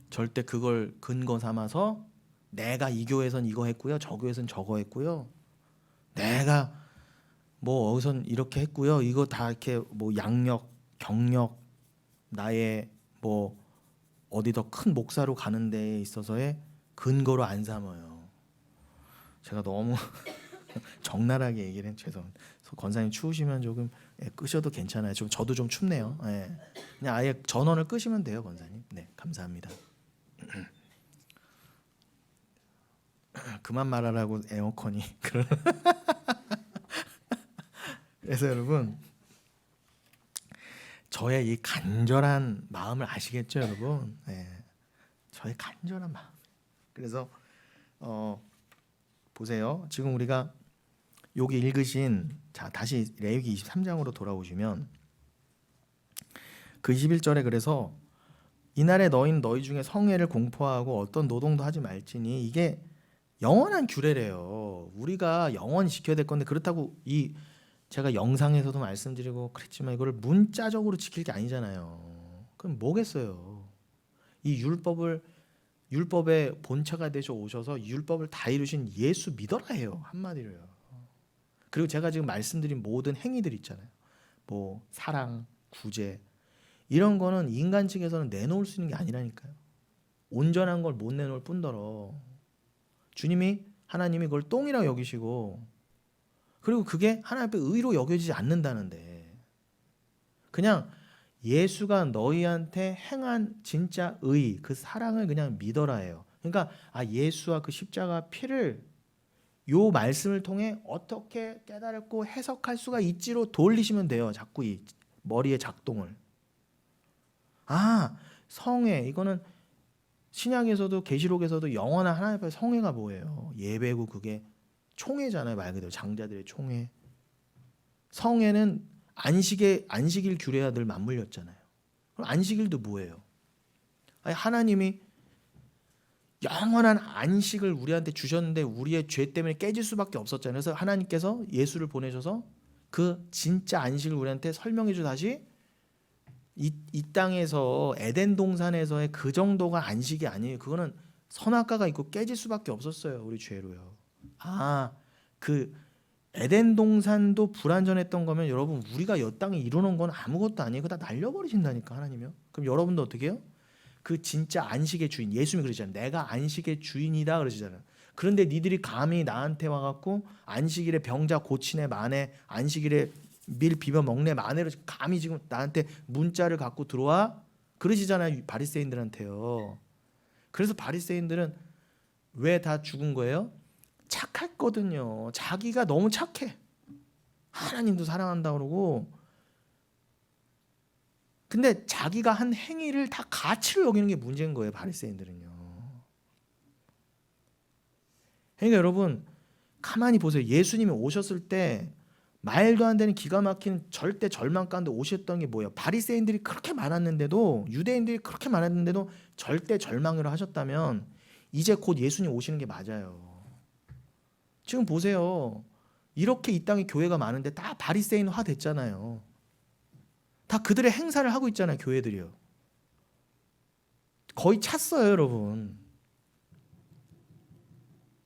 절대 그걸 근거 삼아서 내가 이 교회에선 이거 했고요, 저 교회에선 저거 했고요, 내가 뭐 어디선 이렇게 했고요, 이거 다 이렇게 뭐 양력 경력 나의 뭐 어디 더 큰 목사로 가는 데에 있어서의 근거로 안 삼아요. 제가 너무 적나라하게 얘기를 해서 죄송합니다. 권사님 추우시면 조금 끄셔도 괜찮아요. 저도 좀 춥네요. 그냥 아예 전원을 끄시면 돼요, 권사님. 네, 감사합니다. 그만 말하라고 에어컨이. 그래서 여러분 저의 이 간절한 마음을 아시겠죠, 여러분? 저의 간절한 마음. 그래서 보세요. 지금 우리가 여기 읽으신, 자 다시 레위기 23장으로 돌아오시면 그 21절에 그래서 이날에 너희는 너희 중에 성회를 공포하고 어떤 노동도 하지 말지니, 이게 영원한 규례래요. 우리가 영원히 지켜야 될 건데, 그렇다고 제가 영상에서도 말씀드리고 그랬지만 이거를 문자적으로 지킬 게 아니잖아요. 그럼 뭐겠어요? 이 율법의 본체가 되셔 오셔서 율법을 다 이루신 예수 믿어라 해요, 한마디로요. 그리고 제가 지금 말씀드린 모든 행위들 있잖아요. 뭐 사랑, 구제, 이런 거는 인간 측에서는 내놓을 수 있는 게 아니라니까요. 온전한 걸 못 내놓을 뿐더러 하나님이 그걸 똥이라고 여기시고, 그리고 그게 하나님 앞에 의로 여겨지지 않는다는데, 그냥 예수가 너희한테 행한 진짜 의, 그 사랑을 그냥 믿어라 해요. 그러니까 예수와 그 십자가 피를 요 말씀을 통해 어떻게 깨달고 해석할 수가 있지로 돌리시면 돼요. 자꾸 이 머리의 작동을. 성회, 이거는 신약에서도 계시록에서도 영원한 하나님 앞에 성회가 뭐예요? 예배고 그게 총회잖아요. 말 그대로 장자들의 총회. 성회는 안식일 규례와 늘 맞물렸잖아요. 그럼 안식일도 뭐예요? 하나님이 영원한 안식을 우리한테 주셨는데 우리의 죄 때문에 깨질 수밖에 없었잖아요. 그래서 하나님께서 예수를 보내셔서 그 진짜 안식을 우리한테 설명해 줘. 다시 이 땅에서 에덴 동산에서의 그 정도가 안식이 아니에요. 그거는 선악과가 있고 깨질 수밖에 없었어요, 우리 죄로요. 그 에덴 동산도 불완전했던 거면 여러분 우리가 이 땅에 이루는 건 아무것도 아니에요. 그거 다 날려버리신다니까, 하나님이요. 그럼 여러분도 어떻게 해요? 그 진짜 안식의 주인, 예수님이 그러시잖아요. 내가 안식의 주인이다 그러시잖아요. 그런데 니들이 감히 나한테 와갖고 안식일에 병자 고치네 마네, 안식일에 밀 비벼 먹네 마네로 감히 지금 나한테 문자를 갖고 들어와 그러시잖아요, 바리새인들한테요. 그래서 바리새인들은 왜 다 죽은 거예요? 착했거든요. 자기가 너무 착해. 하나님도 사랑한다 그러고, 근데 자기가 한 행위를 다 가치로 여기는 게 문제인 거예요, 바리새인들은요. 그러니까 여러분 가만히 보세요. 예수님이 오셨을 때 말도 안 되는 기가 막힌 절대 절망 가운데 오셨던 게 뭐예요? 바리새인들이 그렇게 많았는데도, 유대인들이 그렇게 많았는데도 절대 절망으로 하셨다면 이제 곧 예수님 오시는 게 맞아요. 지금 보세요. 이렇게 이 땅에 교회가 많은데 다 바리새인화 됐잖아요. 다 그들의 행사를 하고 있잖아요, 교회들이요. 거의 찼어요, 여러분.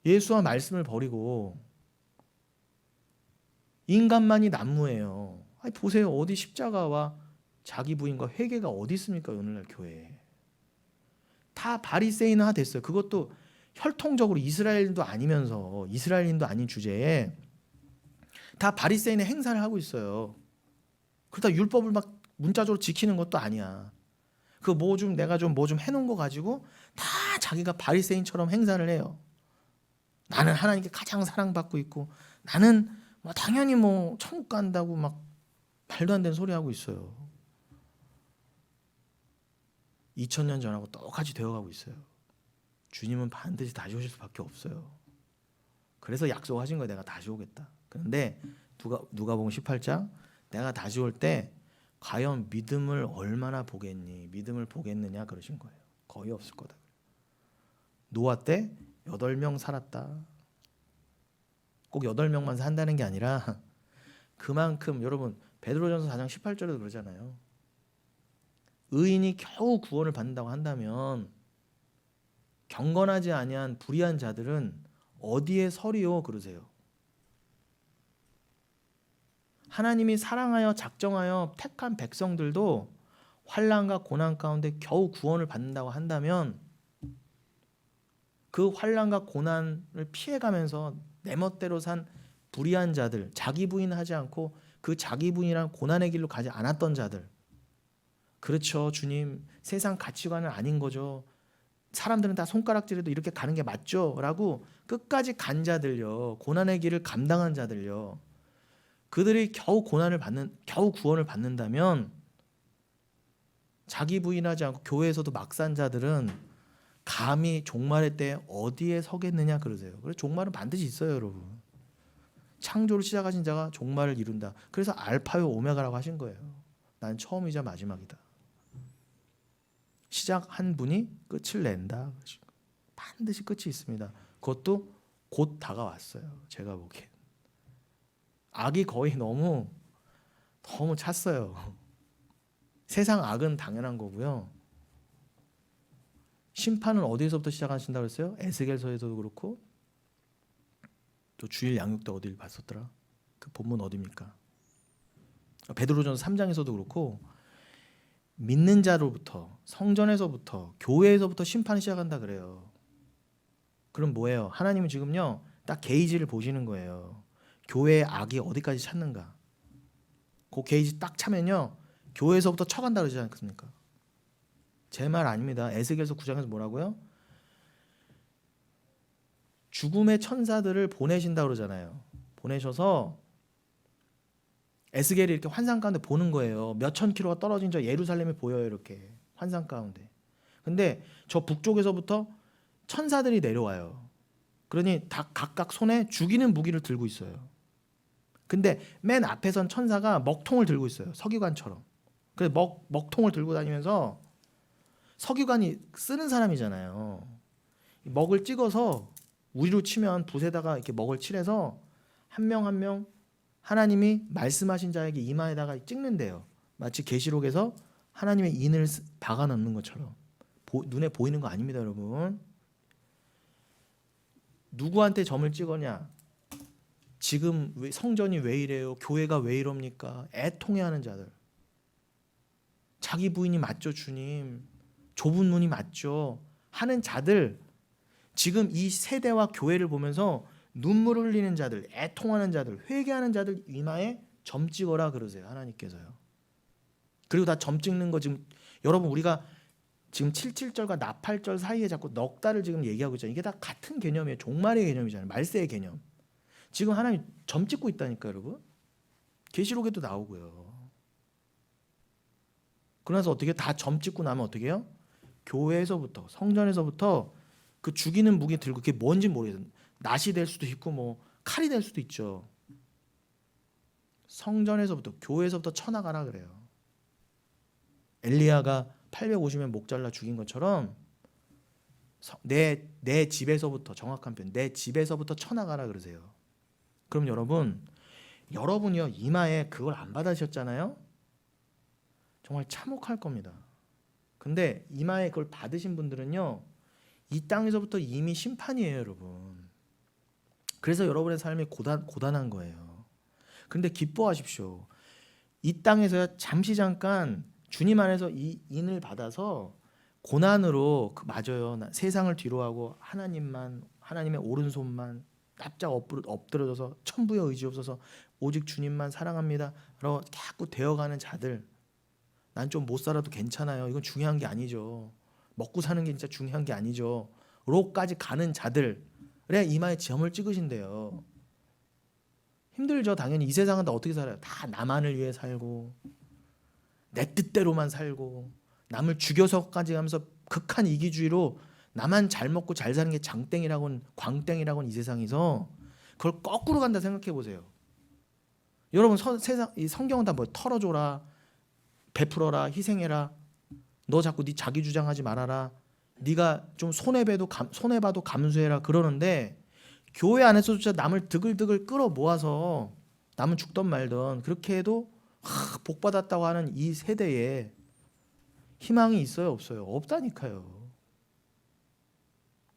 예수와 말씀을 버리고 인간만이 난무해요. 보세요. 어디 십자가와 자기 부인과 회개가 어디 있습니까, 오늘날 교회에. 다 바리새인화 됐어요. 그것도 혈통적으로 이스라엘인도 아니면서, 이스라엘인도 아닌 주제에 다 바리새인의 행사를 하고 있어요. 그러다 율법을 막 문자적으로 지키는 것도 아니야. 그 뭐 좀 내가 좀 뭐 좀 해놓은 거 가지고 다 자기가 바리새인처럼 행사를 해요. 나는 하나님께 가장 사랑받고 있고 나는 뭐 당연히 뭐 천국 간다고 막 말도 안 되는 소리 하고 있어요. 2000년 전하고 똑같이 되어가고 있어요. 주님은 반드시 다시 오실 수밖에 없어요. 그래서 약속하신 거예요. 내가 다시 오겠다. 그런데 누가복음 18장 내가 다시 올 때 과연 믿음을 얼마나 보겠니? 믿음을 보겠느냐 그러신 거예요. 거의 없을 거다. 노아 때 8명 살았다. 꼭 8명만 산다는 게 아니라 그만큼 여러분 베드로전서 4장 18절에도 그러잖아요. 의인이 겨우 구원을 받는다고 한다면 경건하지 아니한 불의한 자들은 어디에 서리요 그러세요. 하나님이 사랑하여 작정하여 택한 백성들도 환난과 고난 가운데 겨우 구원을 받는다고 한다면 그 환난과 고난을 피해가면서 내 멋대로 산 불의한 자들, 자기 부인하지 않고 그 자기 부인이란 고난의 길로 가지 않았던 자들, 그렇죠 주님 세상 가치관은 아닌 거죠, 사람들은 다 손가락질해도 이렇게 가는 게 맞죠 라고 끝까지 간 자들요, 고난의 길을 감당한 자들요, 그들이 겨우 겨우 구원을 받는다면 자기 부인하지 않고 교회에서도 막 산 자들은 감히 종말의 때 어디에 서겠느냐 그러세요. 그래서 종말은 반드시 있어요 여러분. 창조를 시작하신 자가 종말을 이룬다. 그래서 알파요 오메가라고 하신 거예요. 난 처음이자 마지막이다. 시작한 분이 끝을 낸다. 반드시 끝이 있습니다. 그것도 곧 다가왔어요. 제가 보기엔. 악이 거의 너무 찼어요. 세상 악은 당연한 거고요. 심판은 어디서부터 시작하신다고 했어요? 에스겔서에서도 그렇고 또 주일 양육 때 어디를 봤었더라? 그 본문 어디입니까? 베드로전서 3장에서도 그렇고 믿는 자로부터 성전에서부터 교회에서부터 심판이 시작한다 그래요. 그럼 뭐예요? 하나님은 지금요 딱 게이지를 보시는 거예요. 교회의 악이 어디까지 찼는가. 그 게이지 딱 차면요 교회에서부터 쳐간다 그러지 않습니까? 제 말 아닙니다. 에스겔서 9장에서 뭐라고요? 죽음의 천사들을 보내신다 그러잖아요. 보내셔서 에스겔이 이렇게 환상 가운데 보는 거예요. 몇천 킬로가 떨어진 저 예루살렘이 보여요. 이렇게 환상 가운데. 근데 저 북쪽에서부터 천사들이 내려와요. 그러니 다 각각 손에 죽이는 무기를 들고 있어요. 근데 맨 앞에 선 천사가 먹통을 들고 있어요. 서기관처럼. 그래서 먹통을 들고 다니면서 서기관이 쓰는 사람이잖아요. 먹을 찍어서 우리로 치면 붓에다가 이렇게 먹을 칠해서 한 명 한 명 하나님이 말씀하신 자에게 이마에다가 찍는데요. 마치 계시록에서 하나님의 인을 박아 넣는 것처럼. 눈에 보이는 거 아닙니다, 여러분. 누구한테 점을 찍었냐? 지금 성전이 왜 이래요? 교회가 왜 이럽니까? 애통해하는 자들. 자기 부인이 맞죠, 주님? 좁은 문이 맞죠? 하는 자들. 지금 이 세대와 교회를 보면서 눈물을 흘리는 자들, 애통하는 자들, 회개하는 자들 이마에 점 찍어라 그러세요. 하나님께서요. 그리고 다 점 찍는 거 지금 여러분 우리가 지금 77절과 나팔절 사이에 자꾸 넉 달을 지금 얘기하고 있잖아요. 이게 다 같은 개념이에요. 종말의 개념이잖아요. 말세의 개념. 지금 하나님 점 찍고 있다니까 여러분. 계시록에도 나오고요. 그러나서 어떻게 다 점 찍고 나면 어떻게 해요? 교회에서부터 성전에서부터 그 죽이는 무기 들고 그게 뭔지 모르겠어요. 낫이 될 수도 있고 뭐 칼이 될 수도 있죠. 성전에서부터 교회에서부터 쳐나가라 그래요. 엘리야가 850명 목 잘라 죽인 것처럼 내 집에서부터 정확한 표현 내 집에서부터 쳐나가라 그러세요. 그럼 여러분이요 이마에 그걸 안 받으셨잖아요. 정말 참혹할 겁니다. 근데 이마에 그걸 받으신 분들은요 이 땅에서부터 이미 심판이에요 여러분. 그래서 여러분의 삶이 고단한 거예요. 그런데 기뻐하십시오. 이 땅에서 잠깐 주님 안에서 이 인을 받아서 고난으로 맞아요. 세상을 뒤로하고 하나님의 오른손만 납작 엎드려져서 천부의 의지 없어서 오직 주님만 사랑합니다 라고 자꾸 되어가는 자들, 난 좀 못 살아도 괜찮아요. 이건 중요한 게 아니죠. 먹고 사는 게 진짜 중요한 게 아니죠. 로까지 가는 자들의 이마에 점을 찍으신대요. 힘들죠. 당연히 이 세상은 다 어떻게 살아요? 다 나만을 위해 살고 내 뜻대로만 살고 남을 죽여서까지 하면서 극한 이기주의로 나만 잘 먹고 잘 사는 게 장땡이라고는 광땡이라고는 이 세상에서 그걸 거꾸로 간다 생각해 보세요. 여러분 세상 이 성경은 다 뭐 털어줘라, 베풀어라, 희생해라. 너 자꾸 네 자기 주장하지 말아라. 네가 좀 손해봐도 감수해라 그러는데 교회 안에서조차 남을 드글드글 끌어 모아서 남은 죽던 말던 그렇게 해도 복 받았다고 하는 이 세대에 희망이 있어요, 없어요? 없다니까요.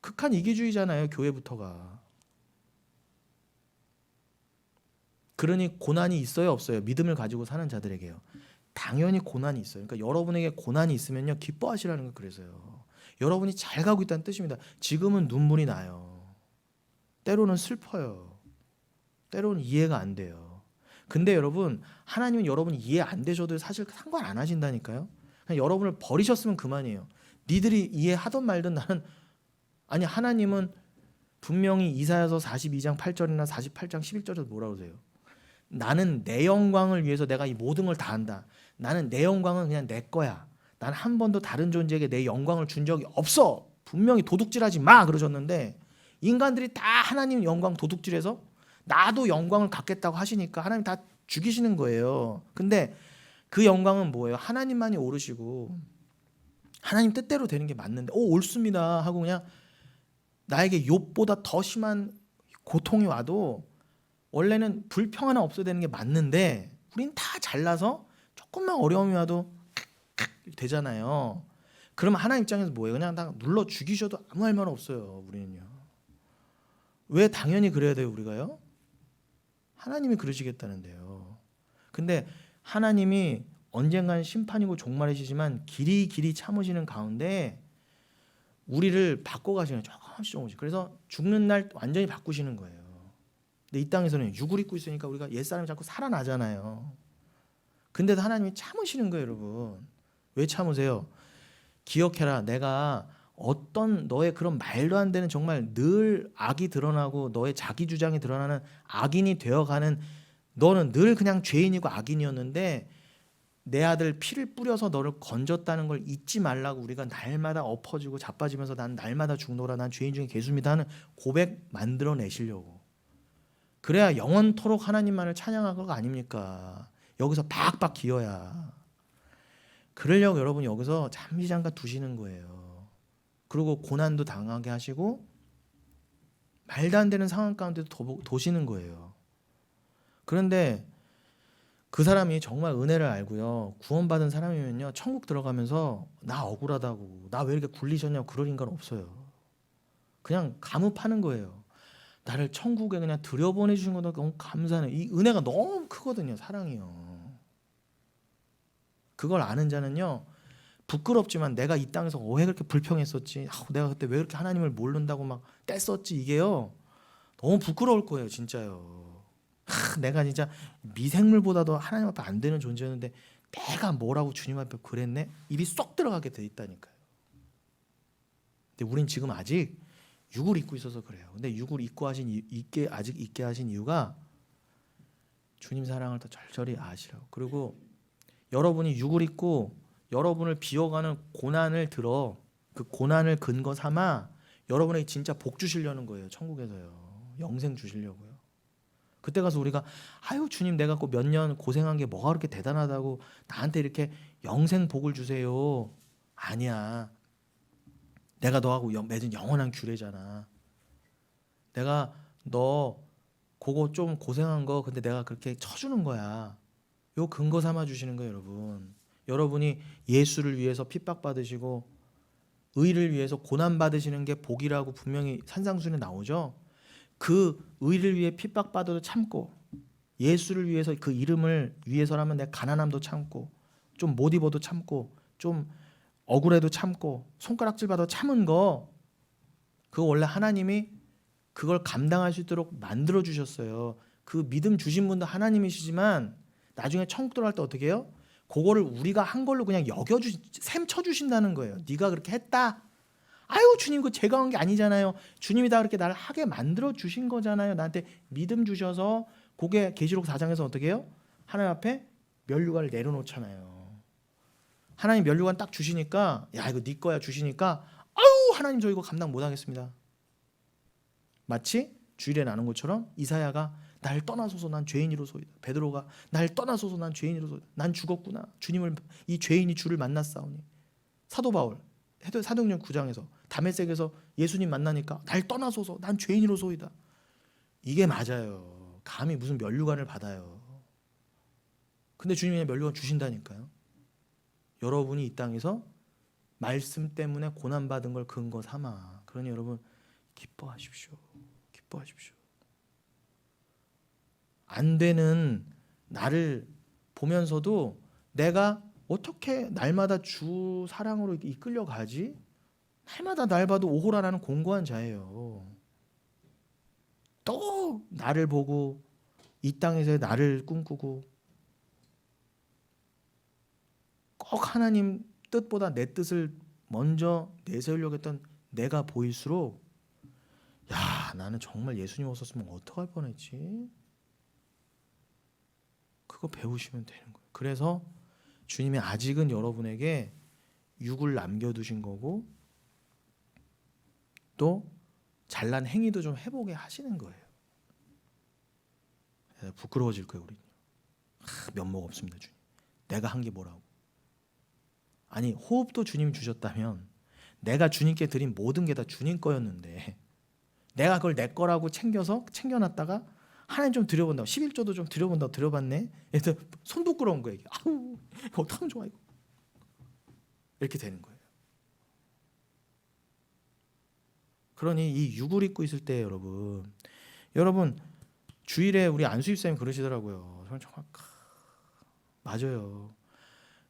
극한 이기주의잖아요, 교회부터가. 그러니 고난이 있어요, 없어요? 믿음을 가지고 사는 자들에게요. 당연히 고난이 있어요. 그러니까 여러분에게 고난이 있으면요, 기뻐하시라는 거 그래서요. 여러분이 잘 가고 있다는 뜻입니다. 지금은 눈물이 나요. 때로는 슬퍼요. 때로는 이해가 안 돼요. 근데 여러분, 하나님은 여러분이 이해 안 되셔도 사실 상관 안 하신다니까요. 그냥 여러분을 버리셨으면 그만이에요. 니들이 이해하던 말든 나는 아니 하나님은 분명히 이사야서 42장 8절이나 48장 11절에서 뭐라고 그러세요? 나는 내 영광을 위해서 내가 이 모든 걸 다 한다. 나는 내 영광은 그냥 내 거야. 난 한 번도 다른 존재에게 내 영광을 준 적이 없어. 분명히 도둑질하지 마 그러셨는데 인간들이 다 하나님 영광 도둑질해서 나도 영광을 갖겠다고 하시니까 하나님 다 죽이시는 거예요. 근데 그 영광은 뭐예요? 하나님만이 오르시고 하나님 뜻대로 되는 게 맞는데 옳습니다 하고 그냥 나에게 욥보다 더 심한 고통이 와도 원래는 불평 하나 없어야 되는 게 맞는데 우린 다 잘나서 조금만 어려움이 와도 되잖아요. 그러면 하나님 입장에서 뭐예요? 그냥 다 눌러 죽이셔도 아무 할 말 없어요. 우리는요. 왜 당연히 그래야 돼요, 우리가요? 하나님이 그러시겠다는데요. 근데 하나님이 언젠가는 심판이고 종말이시지만 길이 참으시는 가운데 우리를 바꿔가시는 조금씩. 그래서 죽는 날 완전히 바꾸시는 거예요. 근데 이 땅에서는 육을 입고 있으니까 우리가 옛사람이 자꾸 살아나잖아요. 근데도 하나님이 참으시는 거예요, 여러분. 왜 참으세요? 기억해라. 내가 어떤 너의 그런 말도 안 되는 정말 늘 악이 드러나고 너의 자기 주장이 드러나는 악인이 되어가는 너는 늘 그냥 죄인이고 악인이었는데 내 아들 피를 뿌려서 너를 건졌다는 걸 잊지 말라고 우리가 날마다 엎어지고 자빠지면서 난 날마다 죽노라 난 죄인 중에 괴수입니다 하는 고백 만들어내시려고. 그래야 영원토록 하나님만을 찬양할 거 아닙니까? 여기서 박박 기어야. 그러려고 여러분이 여기서 잠시잠깐 두시는 거예요. 그리고 고난도 당하게 하시고 말도 안 되는 상황 가운데도 도시는 거예요. 그런데 그 사람이 정말 은혜를 알고요. 구원받은 사람이면요. 천국 들어가면서 나 억울하다고 나 왜 이렇게 굴리셨냐고 그럴 인간 없어요. 그냥 감업하는 거예요. 나를 천국에 그냥 들여보내주신 것도 너무 감사하네. 이 은혜가 너무 크거든요. 사랑이요. 그걸 아는 자는요. 부끄럽지만 내가 이 땅에서 왜 그렇게 불평했었지? 내가 그때 왜 그렇게 하나님을 모른다고 막 뗐었지? 이게요. 너무 부끄러울 거예요. 진짜요. 내가 진짜 미생물보다도 하나님 앞에 안 되는 존재였는데 내가 뭐라고 주님 앞에 그랬네? 입이 쏙 들어가게 돼 있다니까요. 근데 우린 지금 아직 육을 입고 있어서 그래요. 근데 육을 아직 있게 하신 이유가 주님 사랑을 더 절절히 아시라고. 그리고 여러분이 육을 입고 여러분을 비워가는 고난을 들어 그 고난을 근거 삼아 여러분에게 진짜 복 주시려는 거예요. 천국에서요. 영생 주시려고요. 그때 가서 우리가 아유 주님 내가 몇 년 고생한 게 뭐가 그렇게 대단하다고 나한테 이렇게 영생 복을 주세요. 아니야. 내가 너하고 맺은 영원한 규례잖아. 내가 너 그거 좀 고생한 거 근데 내가 그렇게 쳐주는 거야. 요 근거 삼아 주시는 거예요, 여러분. 여러분이 예수를 위해서 핍박받으시고 의를 위해서 고난받으시는 게 복이라고 분명히 산상수훈에 나오죠. 그 의를 위해 핍박받아도 참고 예수를 위해서 그 이름을 위해서라면 내가 가난함도 참고 좀 못 입어도 참고 좀 억울해도 참고 손가락질 받아도 참은 거 그거 원래 하나님이 그걸 감당할 수 있도록 만들어 주셨어요. 그 믿음 주신 분도 하나님이시지만 나중에 천국 들어갈 때 어떻게 해요? 그거를 우리가 한 걸로 그냥 셈쳐 주신다는 거예요. 네가 그렇게 했다. 아유 주님 그 제가 한 게 아니잖아요. 주님이 다 그렇게 나를 하게 만들어 주신 거잖아요. 나한테 믿음 주셔서 그게 계시록 4장에서 어떻게 해요? 하나님 앞에 면류관을 내려놓잖아요. 하나님 면류관 딱 주시니까 야 이거 네 거야 주시니까 아유 하나님 저 이거 감당 못 하겠습니다. 마치 주일에 나눈 것처럼 이사야가 날 떠나소서 난 죄인이로소이다. 베드로가 날 떠나소서 난 죄인이로소이다. 난 죽었구나. 주님을 이 죄인이 주를 만났사오니. 사도 바울 사도행전 9장에서 다메섹에서 예수님 만나니까 날 떠나소서 난 죄인이로소이다. 이게 맞아요. 감히 무슨 면류관을 받아요. 근데 주님이 그냥 면류관 주신다니까요. 여러분이 이 땅에서 말씀 때문에 고난받은 걸 근거 삼아. 그러니 여러분 기뻐하십시오. 기뻐하십시오. 안 되는 나를 보면서도 내가 어떻게 날마다 주 사랑으로 이끌려 가지? 날마다 날 봐도 오호라라는 공고한 자예요. 또 나를 보고 이 땅에서 나를 꿈꾸고 꼭 하나님 뜻보다 내 뜻을 먼저 내세우려고 했던 내가 보일수록 야 나는 정말 예수님 없었으면 어떡할 뻔했지? 그거 배우시면 되는 거예요. 그래서 주님이 아직은 여러분에게 육을 남겨두신 거고 또 잘난 행위도 좀 해보게 하시는 거예요. 부끄러워질 거예요 우리. 면목 없습니다 주님. 내가 한 게 뭐라고. 아니 호흡도 주님이 주셨다면 내가 주님께 드린 모든 게 다 주님 거였는데 내가 그걸 내 거라고 챙겨놨다가 하나님 좀 드려본다고 11조도 좀 드려본다고 드려봤네. 그래서 손 부끄러운 거예요. 아우 어떡하면 좋아 이거. 이렇게 되는 거예요. 그러니 이 육을 입고 있을 때 여러분 주일에 우리 안수입사님 그러시더라고요. 정말 맞아요.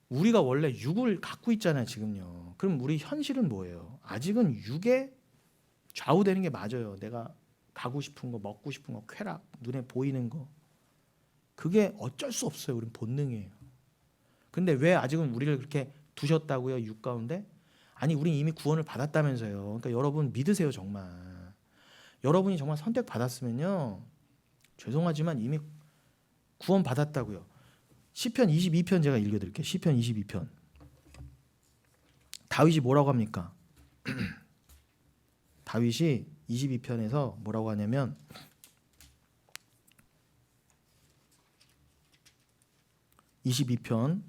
우리가 원래 육을 갖고 있잖아요 지금요. 그럼 우리 현실은 뭐예요? 아직은 육에 좌우되는 게 맞아요. 내가 가고 싶은 거, 먹고 싶은 거, 쾌락, 눈에 보이는 거. 그게 어쩔 수 없어요. 우린 본능이에요. 근데 왜 아직은 우리를 그렇게 두셨다고요? 육 가운데? 아니 우린 이미 구원을 받았다면서요. 그러니까 여러분 믿으세요 정말. 여러분이 정말 선택받았으면요. 죄송하지만 이미 구원 받았다고요. 시편 22편 제가 읽어드릴게요. 시편 22편. 다윗이 뭐라고 합니까? 다윗이 22편에서 뭐라고 하냐면 (22편)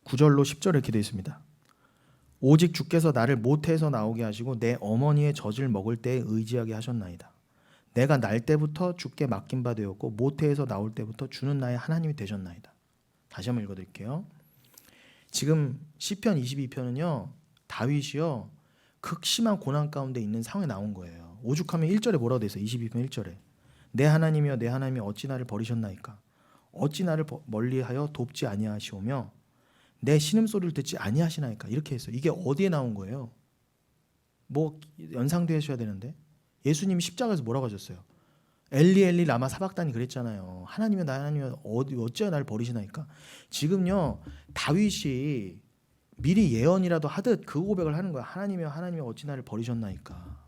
9절로 10절에 이렇게 되어 있습니다. 오직 주께서 나를 모태에서 나오게 하시고 내 어머니의 젖을 먹을 때에 의지하게 하셨나이다. 내가 날 때부터 주께 맡긴 바 되었고 모태에서 나올 때부터 주는 나의 하나님이 되셨나이다. 다시 한번 읽어드릴게요. 지금 시편 22편은요 다윗이요 극심한 고난 가운데 있는 상황에 나온 거예요. 오죽하면 1절에 뭐라고 돼 있어요? 22편 1절에 내 하나님이여 내 하나님이 어찌 나를 버리셨나이까? 어찌 나를 멀리하여 돕지 아니하시오며 내 신음소리를 듣지 아니하시나이까? 이렇게 했어요. 이게 어디에 나온 거예요? 뭐 연상되셔야 되는데 예수님이 십자가에서 뭐라고 하셨어요? 엘리 엘리 라마 사박단이 그랬잖아요. 하나님이여 나 하나님이여 어찌하여 나를 버리시나이까? 지금요 다윗이 미리 예언이라도 하듯 그 고백을 하는 거야. 하나님이여 하나님이여 어찌 나를 버리셨나이까?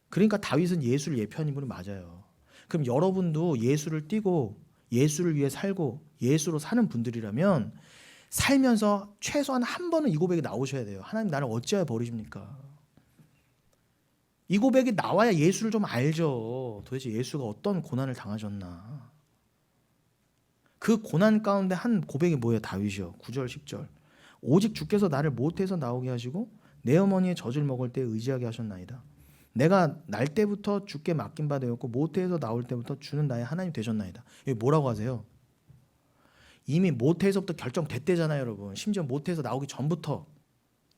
그러니까 다윗은 예수를 예표하는 분이 맞아요. 그럼 여러분도 예수를 띠고 예수를 위해 살고 예수로 사는 분들이라면 살면서 최소한 한 번은 이 고백이 나오셔야 돼요. 하나님 나를 어찌하여 버리십니까? 이 고백이 나와야 예수를 좀 알죠. 도대체 예수가 어떤 고난을 당하셨나. 그 고난 가운데 한 고백이 뭐예요? 다윗이요. 9절 10절 오직 주께서 나를 모태에서 나오게 하시고 내 어머니의 젖을 먹을 때 의지하게 하셨나이다. 내가 날 때부터 주께 맡긴 바 되었고 모태에서 나올 때부터 주는 나의 하나님 되셨나이다. 이게 뭐라고 하세요? 이미 모태에서부터 결정됐대잖아요 여러분. 심지어 모태에서 나오기 전부터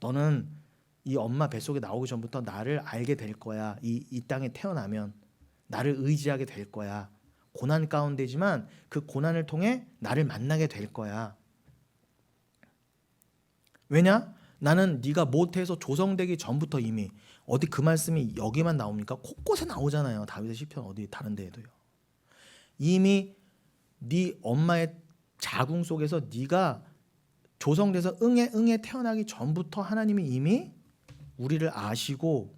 너는 이 엄마 뱃속에 나오기 전부터 나를 알게 될 거야. 이 땅에 태어나면 나를 의지하게 될 거야. 고난 가운데지만 그 고난을 통해 나를 만나게 될 거야. 왜냐? 나는 네가 모태에서 조성되기 전부터 이미 어디 그 말씀이 여기만 나옵니까? 곳곳에 나오잖아요. 다윗의 시편 어디 다른 데에도요. 이미 네 엄마의 자궁 속에서 네가 조성돼서 응에 태어나기 전부터 하나님이 이미 우리를 아시고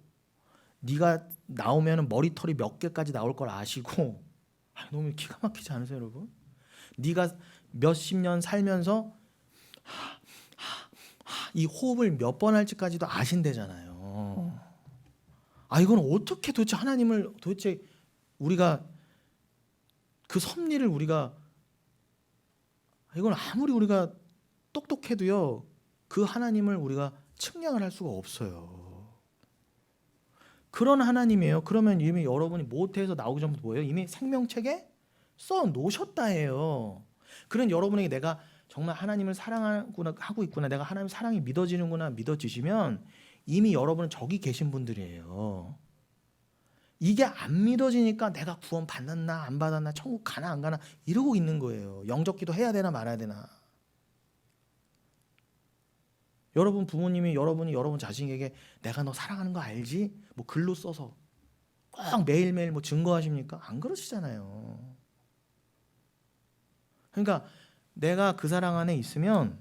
네가 나오면 머리털이 몇 개까지 나올 걸 아시고 너무 기가 막히지 않으세요, 여러분? 네가 몇십 년 살면서 이 호흡을 몇 번 할지까지도 아신대잖아요. 이건 어떻게 도대체 하나님을 도대체 우리가 그 섭리를 우리가 이건 아무리 우리가 똑똑해도요 그 하나님을 우리가 측량을 할 수가 없어요. 그런 하나님이에요. 그러면 이미 여러분이 모태에서 나오기 전부터 뭐예요? 이미 생명책에 써 놓으셨다 해요. 그런 여러분에게 내가 정말 하나님을 사랑하구나 하고 있구나, 내가 하나님 사랑이 믿어지는구나 믿어지시면 이미 여러분은 저기 계신 분들이에요. 이게 안 믿어지니까 내가 구원 받았나 안 받았나, 천국 가나 안 가나 이러고 있는 거예요. 영접기도 해야 되나 말아야 되나. 여러분 부모님이 여러분 자식에게 내가 너 사랑하는 거 알지? 뭐 글로 써서 꼭 매일매일 뭐 증거하십니까? 안 그러시잖아요. 그러니까 내가 그 사랑 안에 있으면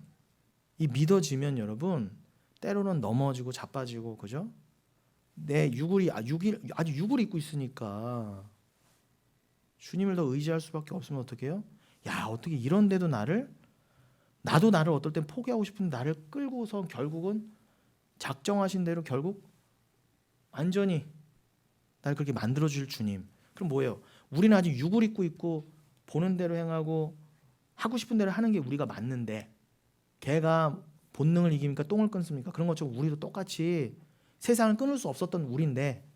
이 믿어지면 여러분 때로는 넘어지고 자빠지고, 그죠? 내 아주 육을 입고 있으니까 주님을 더 의지할 수밖에 없으면 어떡해요? 야, 어떻게 이런데도 나도 나를 어떨 땐 포기하고 싶은데 나를 끌고서 결국은 작정하신 대로 결국 완전히 날 그렇게 만들어 줄 주님. 그럼 뭐예요? 우리는 아직 육을 입고 있고 보는 대로 행하고 하고 싶은 대로 하는 게 우리가 맞는데, 개가 본능을 이기니까 똥을 끊습니까? 그런 것처럼 우리도 똑같이 세상을 끊을 수 없었던 우리인데,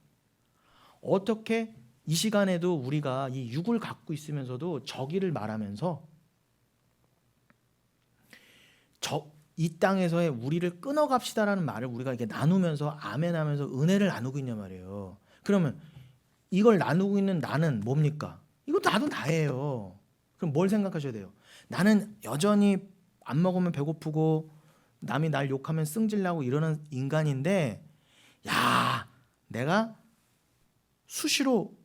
어떻게 이 시간에도 우리가 이 육을 갖고 있으면서도 저기를 말하면서 이 땅에서의 우리를 끊어갑시다라는 말을 우리가 이렇게 나누면서 아멘하면서 은혜를 나누고 있냐 말이에요. 그러면 이걸 나누고 있는 나는 뭡니까? 이거 나도 나예요. 그럼 뭘 생각하셔야 돼요? 나는 여전히 안 먹으면 배고프고 남이 날 욕하면 승질나고 이러는 인간인데, 야, 내가 수시로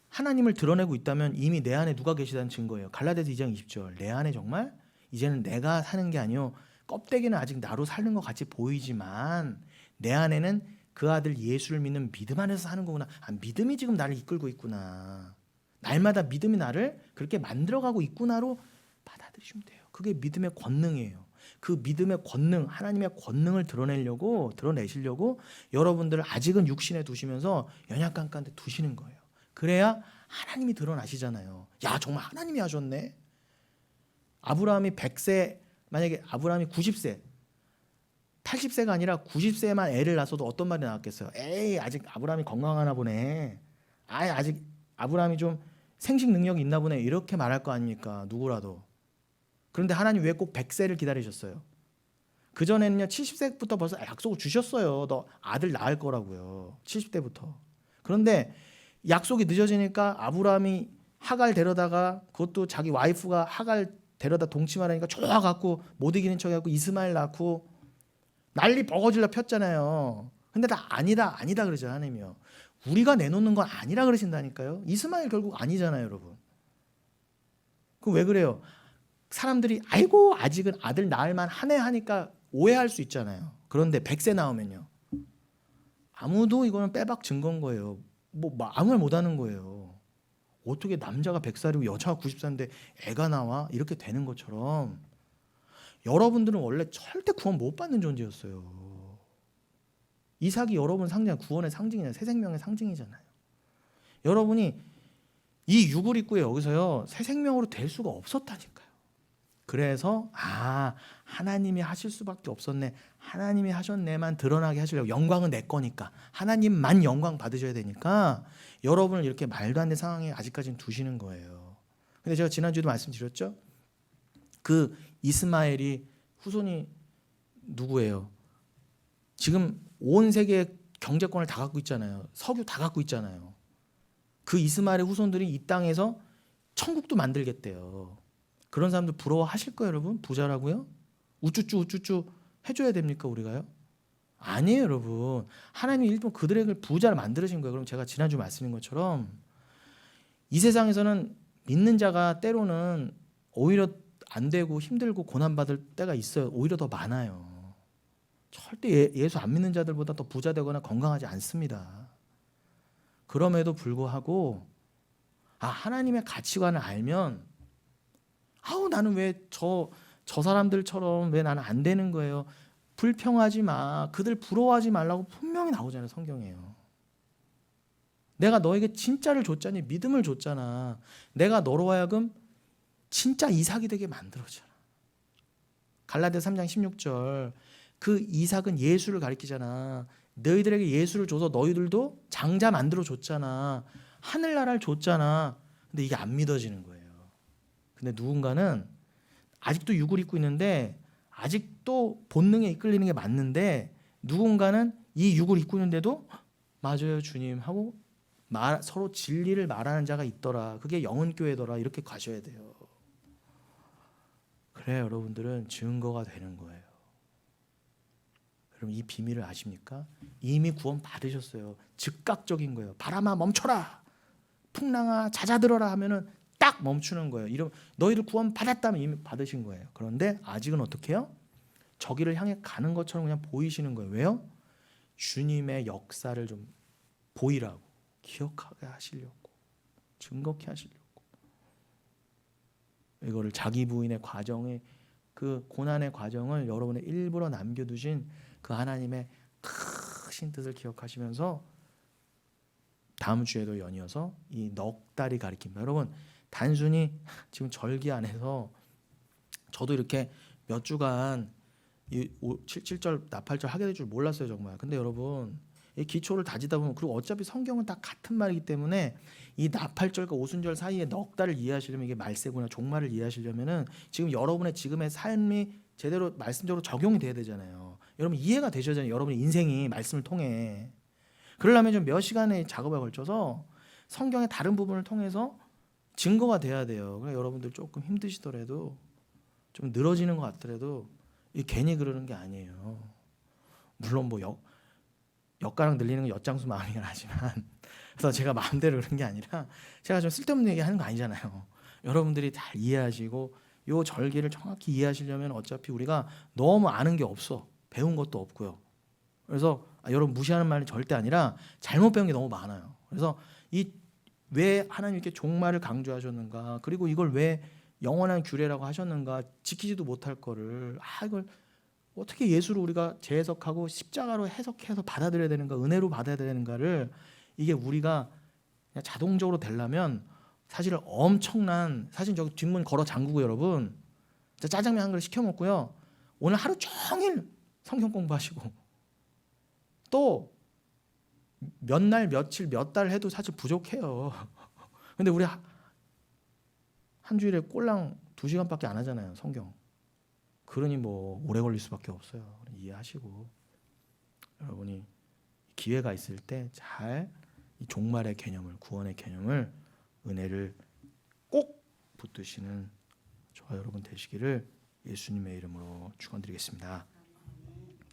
하나님을 드러내고 있다면 이미 내 안에 누가 계시다는 증거예요. 갈라디아서 2장 20절. 내 안에 정말 이제는 내가 사는 게 아니요, 껍데기는 아직 나로 사는 것 같이 보이지만 내 안에는 그 아들 예수를 믿는 믿음 안에서 사는 거구나. 믿음이 지금 나를 이끌고 있구나. 날마다 믿음이 나를 그렇게 만들어가고 있구나로 받아들이시면 돼요. 그게 믿음의 권능이에요. 그 믿음의 권능, 하나님의 권능을 드러내시려고 여러분들 아직은 육신에 두시면서 연약한 가운데 두시는 거예요. 그래야 하나님이 드러나시잖아요. 야, 정말 하나님이 하셨네. 아브라함이 100세, 만약에 아브라함이 90세, 80세가 아니라 90세만 애를 낳아서도 어떤 말이 나왔겠어요? 에이, 아직 아브라함이 건강하나 보네. 아직 아브라함이 좀 생식 능력이 있나 보네. 이렇게 말할 거 아닙니까? 누구라도. 그런데 하나님 왜 꼭 100세를 기다리셨어요? 그전에는요 70세부터 벌써 약속을 주셨어요. 너 아들 낳을 거라고요. 70대부터. 그런데 약속이 늦어지니까 아브라함이 하갈 데려다가, 그것도 자기 와이프가 하갈 데려다 동침하라니까 좋아갖고 못 이기는 척하고 이스마엘 낳고 난리 버거질러 폈잖아요. 근데 다 아니다 그러죠 하나님이요. 우리가 내놓는 건 아니라 그러신다니까요. 이스마엘 결국 아니잖아요, 여러분. 그 왜 그래요? 사람들이 아이고 아직은 아들 낳을 만하네 하니까 오해할 수 있잖아요. 그런데 100세 나오면요, 아무도 이거는 빼박 증거인 거예요. 뭐 아무 말 못하는 거예요. 어떻게 남자가 100살이고 여자가 90살인데 애가 나와? 이렇게 되는 것처럼 여러분들은 원래 절대 구원 못 받는 존재였어요. 이삭이 여러분 상징, 구원의 상징이잖아요. 새 생명의 상징이잖아요. 여러분이 이 육을 입고 여기서요 새 생명으로 될 수가 없었다니까요. 그래서 하나님이 하실 수밖에 없었네, 하나님이 하셨네만 드러나게 하시려고, 영광은 내 거니까 하나님만 영광 받으셔야 되니까 여러분을 이렇게 말도 안 되는 상황에 아직까지는 두시는 거예요. 근데 제가 지난주에도 말씀드렸죠. 그 이스마엘이 후손이 누구예요? 지금 온 세계 경제권을 다 갖고 있잖아요. 석유 다 갖고 있잖아요. 그 이스마엘의 후손들이 이 땅에서 천국도 만들겠대요. 그런 사람들 부러워하실 거예요, 여러분? 부자라고요? 우쭈쭈 해줘야 됩니까 우리가요? 아니에요 여러분. 하나님이 일본 그들에게 부자를 만들으신 거예요. 그럼 제가 지난주 말씀인 것처럼 이 세상에서는 믿는 자가 때로는 오히려 안 되고 힘들고 고난받을 때가 있어요. 오히려 더 많아요. 절대 예수 안 믿는 자들보다 더 부자 되거나 건강하지 않습니다. 그럼에도 불구하고 하나님의 가치관을 알면 나는 왜 저 사람들처럼 왜 나는 안 되는 거예요. 불평하지 마. 그들 부러워하지 말라고 분명히 나오잖아요. 성경에요. 내가 너에게 진짜를 줬잖니. 믿음을 줬잖아. 내가 너로 하여금 진짜 이삭이 되게 만들었잖아. 갈라디아 3장 16절 그 이삭은 예수를 가리키잖아. 너희들에게 예수를 줘서 너희들도 장자 만들어 줬잖아. 하늘나라를 줬잖아. 근데 이게 안 믿어지는 거예요. 근데 누군가는 아직도 육을 입고 있는데 아직도 본능에 이끌리는 게 맞는데 누군가는 이 육을 입고 있는데도 맞아요 주님 하고 서로 진리를 말하는 자가 있더라. 그게 영혼교회더라. 이렇게 가셔야 돼요. 그래 여러분들은 증거가 되는 거예요. 여러분 이 비밀을 아십니까? 이미 구원 받으셨어요. 즉각적인 거예요. 바람아 멈춰라. 풍랑아 잦아들어라 하면은 딱 멈추는 거예요. 이런 너희들 구원 받았다면 이미 받으신 거예요. 그런데 아직은 어떻게 해요? 저기를 향해 가는 것처럼 그냥 보이시는 거예요. 왜요? 주님의 역사를 좀 보이라고, 기억하게 하시려고, 증거케 하시려고. 이거를 자기 부인의 과정에 그 고난의 과정을 여러분의 일부러 남겨두신 그 하나님의 크신 뜻을 기억하시면서 다음 주에도 연이어서 이 넉 달이 가리킵니다. 여러분 단순히 지금 절기 안에서 저도 이렇게 몇 주간 이 7절 나팔절 하게 될 줄 몰랐어요 정말. 근데 여러분 이 기초를 다지다 보면 그리고 어차피 성경은 다 같은 말이기 때문에 이 나팔절과 오순절 사이에 넉 달을 이해하시려면 이게 말세구나 종말을 이해하시려면은 지금 여러분의 지금의 삶이 제대로 말씀적으로 적용이 돼야 되잖아요. 여러분 이해가 되셔야 되잖아요. 여러분의 인생이 말씀을 통해. 그러려면 좀 몇 시간의 작업에 걸쳐서 성경의 다른 부분을 통해서 증거가 돼야 돼요. 그러니까 여러분들 조금 힘드시더라도 좀 늘어지는 것 같더라도 괜히 그러는 게 아니에요. 물론 뭐 엿가락 늘리는 건 엿장수 마음이긴 하지만 그래서 제가 마음대로 그런 게 아니라 제가 좀 쓸데없는 얘기 하는 거 아니잖아요. 여러분들이 잘 이해하시고 요 절기를 정확히 이해하시려면 어차피 우리가 너무 아는 게 없어. 배운 것도 없고요. 그래서 여러분 무시하는 말이 절대 아니라 잘못 배운 게 너무 많아요. 그래서 왜 하나님 이렇게 종말을 강조하셨는가, 그리고 이걸 왜 영원한 규례라고 하셨는가, 지키지도 못할 거를 이걸 어떻게 예수를 우리가 재해석하고 십자가로 해석해서 받아들여야 되는가, 은혜로 받아야 되는가를 이게 우리가 그냥 자동적으로 되려면 사실 엄청난, 사실 저기 뒷문 걸어 잠그고 여러분 짜장면 한 그릇 시켜 먹고요 오늘 하루 종일 성경 공부하시고 또 몇 날 며칠 몇 달 해도 사실 부족해요. 근데 우리 한 주일에 꼴랑 2시간밖에 안 하잖아요 성경. 그러니 뭐 오래 걸릴 수밖에 없어요. 이해하시고 여러분이 기회가 있을 때 잘 이 종말의 개념을, 구원의 개념을, 은혜를 꼭 붙드시는 저와 여러분 되시기를 예수님의 이름으로 축원드리겠습니다.